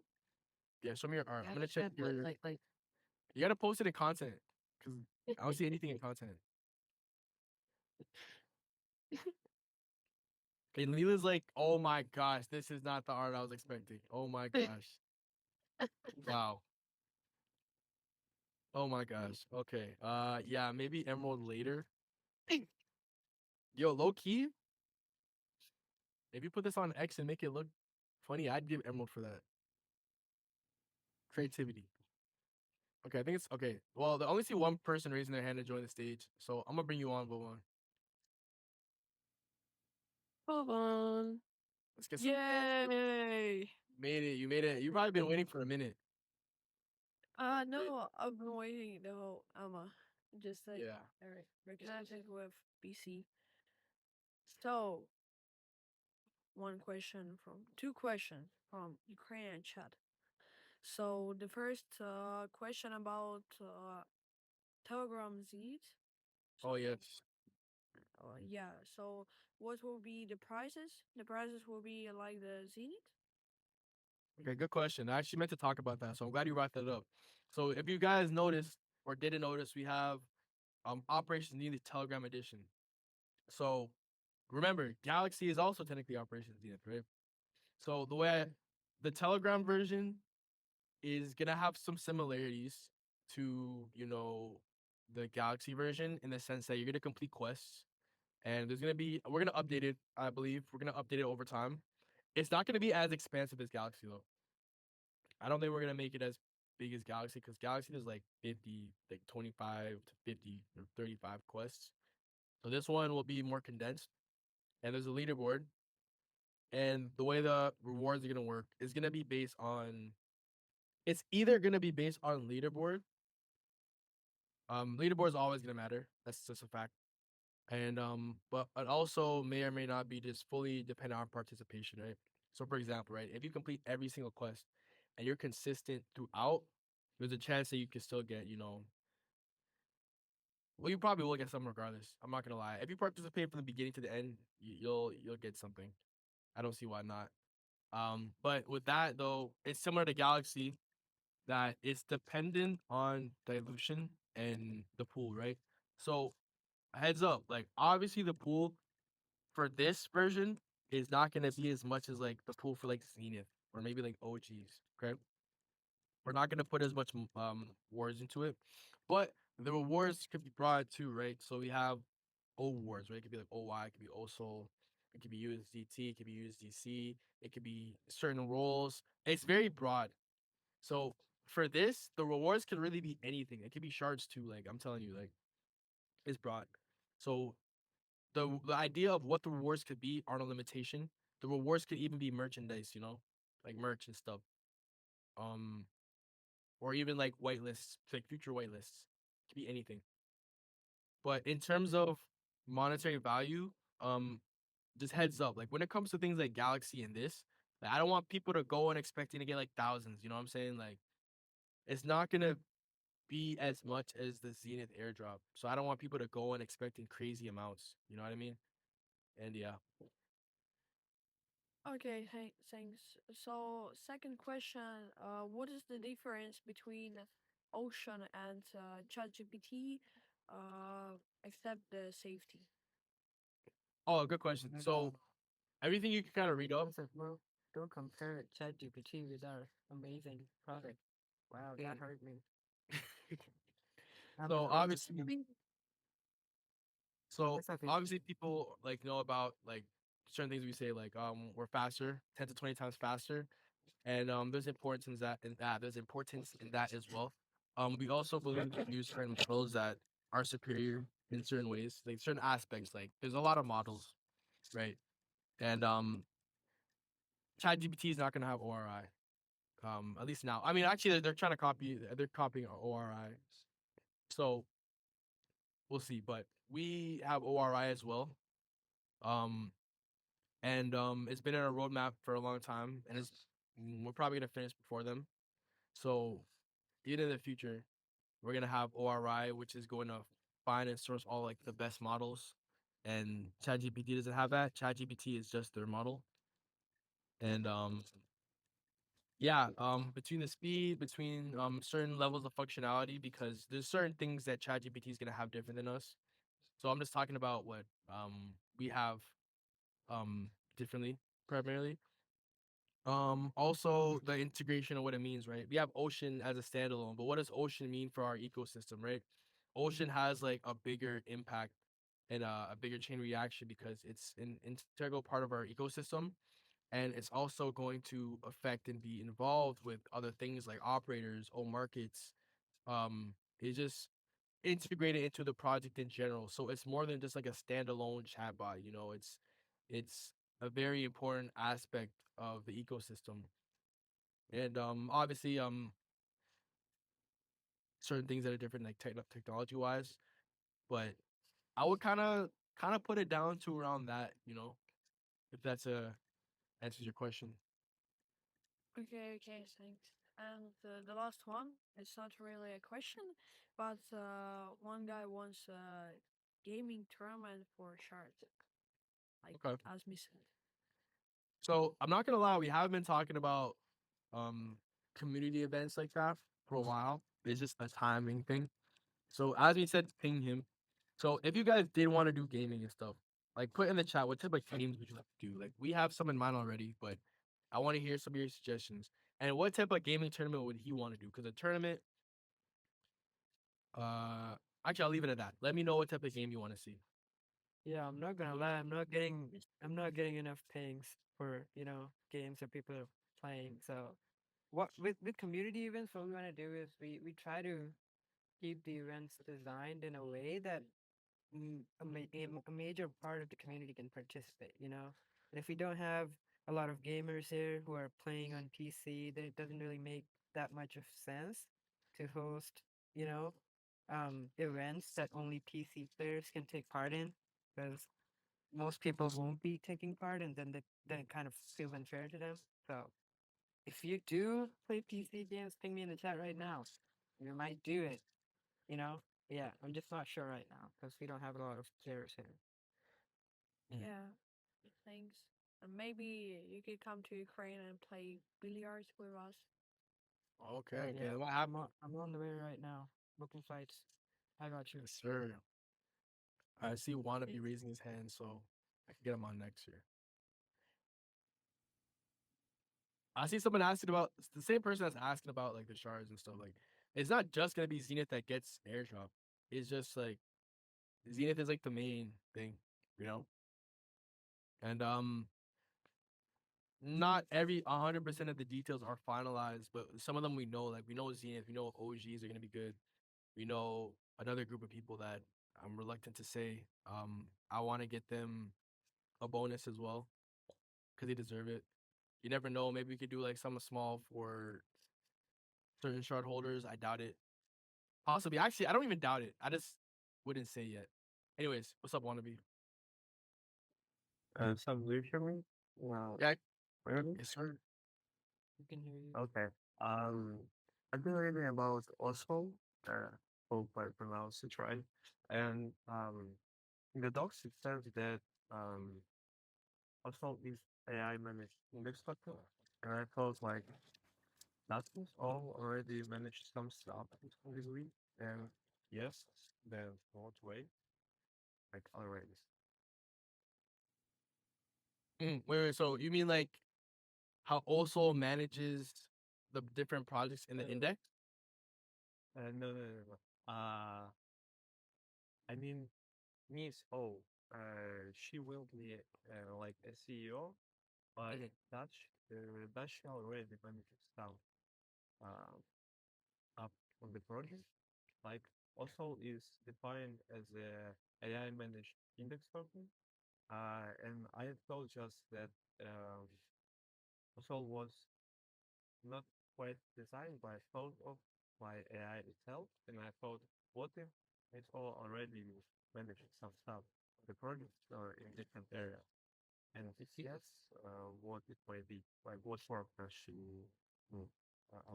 S2: Yeah, show me your art.
S3: You
S2: I'm
S3: haven't
S2: gonna check
S3: said
S2: your.
S3: what lately.
S2: You gotta post it in content, cause I don't see anything in content. Okay, Leela's like, oh my gosh, this is not the art I was expecting. Oh my gosh. Wow. Oh my gosh. Okay. Yeah, maybe emerald later. Yo, low key. If you put this on X and make it look funny, I'd give emerald for that. Creativity. Okay, I think it's okay. Well, I only see one person raising their hand to join the stage, so I'm gonna bring you on, Bovon.
S3: Hold on.
S2: Let's get some.
S5: Yay!
S2: Made it. You made it. You've probably been waiting for a minute.
S5: No, I've been waiting. No, just like
S2: Yeah.
S5: alright, represented with BC. So, two questions from Ukrainian chat. So the first question about Telegram Z's.
S2: Oh yes.
S5: Yeah. So what will be the prices? The prices will be like the Zenith.
S2: Okay, good question. I actually meant to talk about that, so I'm glad you brought that up. So if you guys noticed, or didn't notice, we have Operations Zenith Telegram Edition. So remember, Galaxy is also technically Operations Zenith, right? So the Telegram version is gonna have some similarities to the Galaxy version in the sense that you're gonna complete quests, and we're gonna update it. I believe we're gonna update it over time. It's not gonna be as expansive as Galaxy though. I don't think we're gonna make it as big as Galaxy because Galaxy is like 50, like 25 to 50 or 35 quests. So this one will be more condensed, and there's a leaderboard. And the way the rewards are gonna work is gonna be based on. It's either gonna be based on leaderboard. Leaderboard is always gonna matter. That's just a fact. And but it also may or may not be just fully dependent on participation, right? So for example, right, if you complete every single quest and you're consistent throughout, there's a chance that you can still get, well, you probably will get some regardless. I'm not gonna lie. If you participate from the beginning to the end, you'll get something. I don't see why not. But with that though, it's similar to Galaxy that it's dependent on dilution and the pool, right? So heads up, like obviously the pool for this version is not gonna be as much as like the pool for like Zenith or maybe like OGs. Okay, we're not gonna put as much words into it, but the rewards could be broad too, right? So we have O rewards, right? It could be like OY, it could be OSOL, it could be USDT, it could be USDC, it could be certain roles. It's very broad. So for this, the rewards could really be anything. It could be shards too. Like I'm telling you, like it's broad. So the idea of what the rewards could be aren't a limitation. The rewards could even be merchandise, like merch and stuff. Um, or even like whitelists, like future whitelists. It could be anything. But in terms of monetary value, just heads up, like when it comes to things like Galaxy and this, like, I don't want people to go and expecting to get like thousands. You know what I'm saying? Like it's not gonna be as much as the Zenith airdrop. So I don't want people to go in expecting crazy amounts. You know what I mean? And yeah.
S5: Okay, thanks. So, second question, what is the difference between Ocean and ChatGPT, except the safety?
S2: Oh, good question. So everything you can kind of read up.
S1: Listen, bro, don't compare ChatGPT with our amazing product. Wow, that hurt me. I'm
S2: So
S1: sorry.
S2: obviously, so
S1: It's okay.
S2: obviously people like know about like certain things we say like we're faster, 10 to 20 times faster, and there's importance in that as well. We also believe we use certain models that are superior in certain ways, like certain aspects. Like there's a lot of models, right? And ChatGPT is not gonna have ORI. At least now. I mean, actually, they're trying to copy. They're copying ORI. So we'll see. But we have ORI as well. Um, and it's been in our roadmap for a long time, and we're probably gonna finish before them. So even in the future, we're gonna have ORI, which is going to find and source all like the best models. And ChatGPT doesn't have that. ChatGPT is just their model. And yeah, between the speed, between certain levels of functionality, because there's certain things that ChatGPT is gonna have different than us. So I'm just talking about what we have differently primarily. Also the integration of what it means, right? We have Ocean as a standalone, but what does Ocean mean for our ecosystem, right? Ocean has like a bigger impact and a bigger chain reaction because it's an integral part of our ecosystem, and it's also going to affect and be involved with other things like operators or markets. It's just integrated into the project in general, so it's more than just like a standalone chatbot. It's a very important aspect of the ecosystem, and obviously certain things that are different like technology wise, but I would kind of put it down to around that, if that's a answers your question.
S5: Okay, thanks. And the last one, it's not really a question, but one guy wants a gaming tournament for shards, like
S2: Okay.
S5: as me said.
S2: So I'm not gonna lie, we have been talking about um community events like that for a while. It's just a timing thing. So as we said, ping him. So if you guys did want to do gaming and stuff, like put in the chat what type of games would you like to do? Like we have some in mind already, but I want to hear some of your suggestions. And what type of gaming tournament would he want to do? Because a tournament, uh, actually I'll leave it at that. Let me know what type of game you want to see.
S1: Yeah, I'm not gonna lie. I'm not getting enough pings for games that people are playing. So, what with community events, what we want to do is we try to keep the events designed in a way that a major part of the community can participate. And if we don't have a lot of gamers here who are playing on PC, then it doesn't really make that much of sense to host, you know, events that only PC players can take part in, because most people won't be taking part, and then it kind of feels unfair to them. So if you do play PC games, ping me in the chat right now. We might do it. You know, yeah. I'm just not sure right now because we don't have a lot of players here.
S5: Yeah, thanks. And maybe you could come to Ukraine and play billiards with us.
S2: Okay, okay.
S1: Yeah,
S2: Then what
S1: I'm
S2: happened?
S1: on the way right now. Booking flights. I got you.
S2: Yes, sir. I see Wanna be raising his hand, so I can get him on next year. I see someone asking about it's the same person that's asking about like the shards and stuff. Like, it's not just gonna be Zenith that gets airdrop. It's just like Zenith is like the main thing, you know. And not every 100% of the details are finalized, but some of them we know. Like we know Zenith, we know OGs are gonna be good. We know another group of people that I'm reluctant to say. I want to get them a bonus as well because they deserve it. You never know. Maybe we could do like something small for certain shard holders. I doubt it. Possibly. Actually, I don't even doubt it. I just wouldn't say yet. Anyways, what's up, wannabe?
S6: Some do you hear me? Well,
S2: Yeah,
S6: really?
S2: yes, sir.
S1: We can hear you.
S6: Okay. Um, I've been reading about OSOL. Hope I pronounce it right. And in the docs it says that OSOL is AI managed index structure. And I thought like that was all already managed some stuff to some degree. And yes, then what way? Like already.
S2: Wait. So you mean like how OSOL manages the different projects in the index?
S6: No, no, no, no. I mean, Miss O, she will be like a CEO, but
S2: Mhm.
S6: that she already manages stuff uh, up on the project. Like also is defined as a AI managed index token. And I thought just that also was not quite designed by thought of by AI itself. And I thought, what if it's all already managing some stuff, the projects are in different areas. And if yes, what it might be, like what work does she do?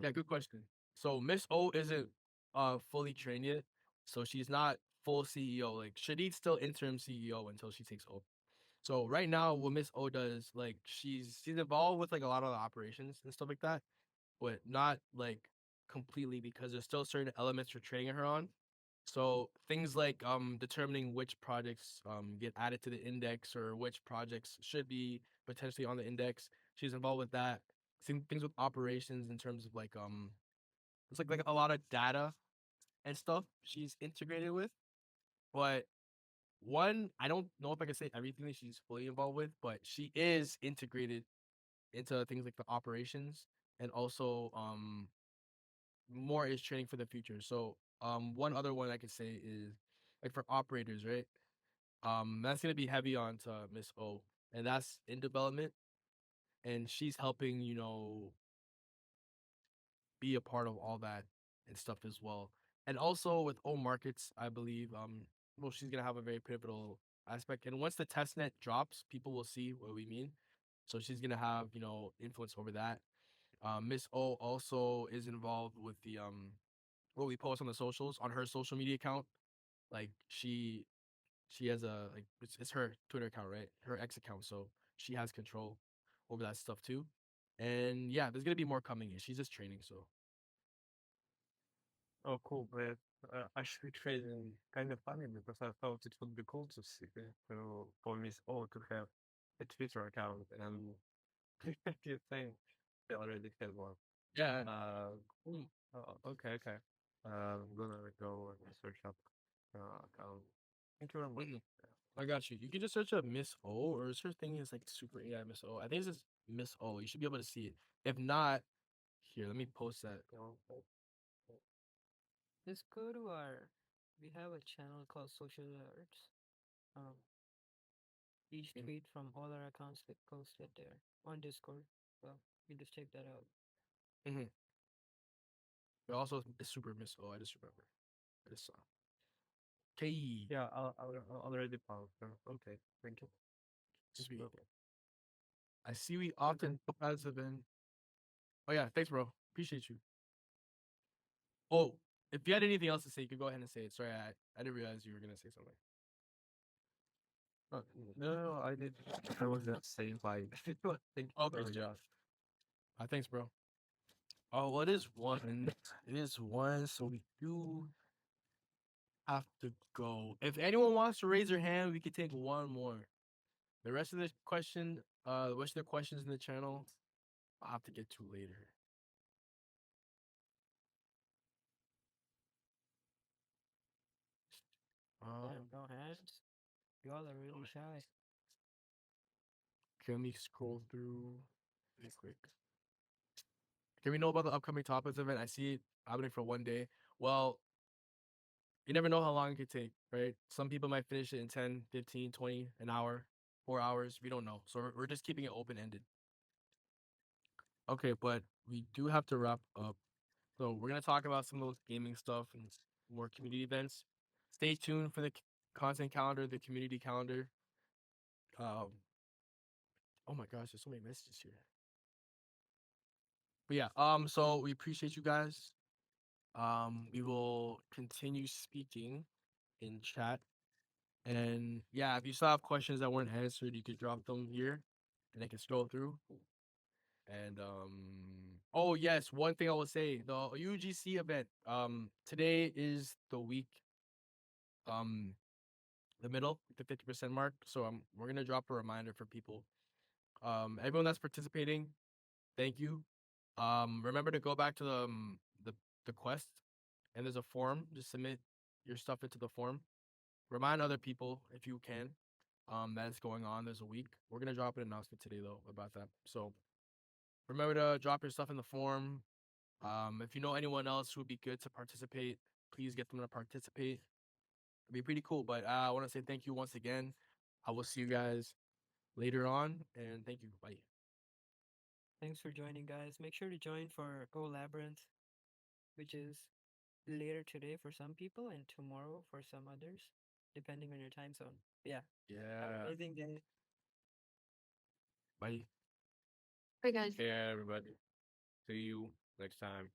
S2: Yeah, good question. So Miss O isn't fully trained yet, so she's not full CEO. Like Shadid's still interim CEO until she takes over. So right now, what Miss O does, like she's involved with like a lot of the operations and stuff like that, but not like completely because there's still certain elements we're training her on. So things like determining which projects get added to the index or which projects should be potentially on the index. She's involved with that. Same things with operations in terms of like it's like a lot of data and stuff she's integrated with. But one, I don't know if I can say everything that she's fully involved with, but she is integrated into things like the operations and also more is training for the future. So one other one I could say is like for operators, right? That's gonna be heavy on to Miss O, and that's in development, and she's helping be a part of all that and stuff as well. And also with O markets, I believe well she's gonna have a very pivotal aspect. And once the test net drops, people will see what we mean. So she's gonna have influence over that. Miss O also is involved with the what we post on the socials on her social media account. Like she has a like it's her Twitter account, right? Her X account, so she has control over that stuff too. And yeah, there's gonna be more coming in. She's just training, so
S6: Oh, cool. But actually, trading kind of funny because I thought it would be cool to see for Miss O to have a Twitter account, and you think they already have one.
S2: Yeah.
S6: Cool. Okay, okay. I'm gonna go and search up account. Thank you very much.
S2: I got you. You can just search up Miss O, or search thing is like Super AI Miss O. I think it's just Miss O. You should be able to see it. If not, here, let me post that.
S1: Just go to our. We have a channel called Social Alerts. Um, each tweet from all our accounts get posted there on Discord. So you just check that out.
S2: Mm-hmm. But also, it's Super Miss O. I just remember. I just saw. Okay.
S6: Yeah, I'll already found her. Okay, thank you.
S2: Sweet. I see we often guys have been. Oh yeah, thanks, bro. Appreciate you. Oh, if you had anything else to say, you could go ahead and say it. Sorry, I didn't realize you were gonna say something.
S6: No, I did. I was just saying like. Thank you.
S2: Okay,
S6: very
S2: Josh.
S6: much.
S2: Thanks, bro. Oh, well, it is one. It is one, so we do have to go. If anyone wants to raise their hand, we could take one more. The rest of the rest of the questions in the channel, I'll have to get to later.
S1: Damn, no hands. Y'all are really shy.
S2: Can we scroll through really quick? Can we know about the upcoming topics event? I see it happening for one day. Well, you never know how long it could take, right? Some people might finish it in 10, 15, 20, an hour, 4 hours. We don't know. So we're just keeping it open ended. Okay, but we do have to wrap up. So we're gonna talk about some of those gaming stuff and more community events. Stay tuned for the content calendar, the community calendar. Oh my gosh, there's so many messages here. But yeah, so we appreciate you guys. We will continue speaking in chat. And yeah, if you still have questions that weren't answered, you could drop them here and I can scroll through. And oh yes, one thing I will say, the UGC event. Today is the week, um the middle, the 50% mark. So we're gonna drop a reminder for people. Everyone that's participating, thank you. Remember to go back to the quest, and there's a form. Just submit your stuff into the form. Remind other people if you can. That it's going on. There's a week. We're gonna drop an announcement today though about that. So remember to drop your stuff in the form. If you know anyone else who would be good to participate, please get them to participate. It'd be pretty cool. But I want to say thank you once again. I will see you guys later on, and thank you. Bye.
S1: Thanks for joining, guys. Make sure to join for O Labyrinth, which is later today for some people and tomorrow for some others, depending on your time zone. Yeah. Have an
S2: Yeah.
S1: amazing day.
S2: Bye.
S3: Hey guys.
S4: Yeah, everybody. See you next time.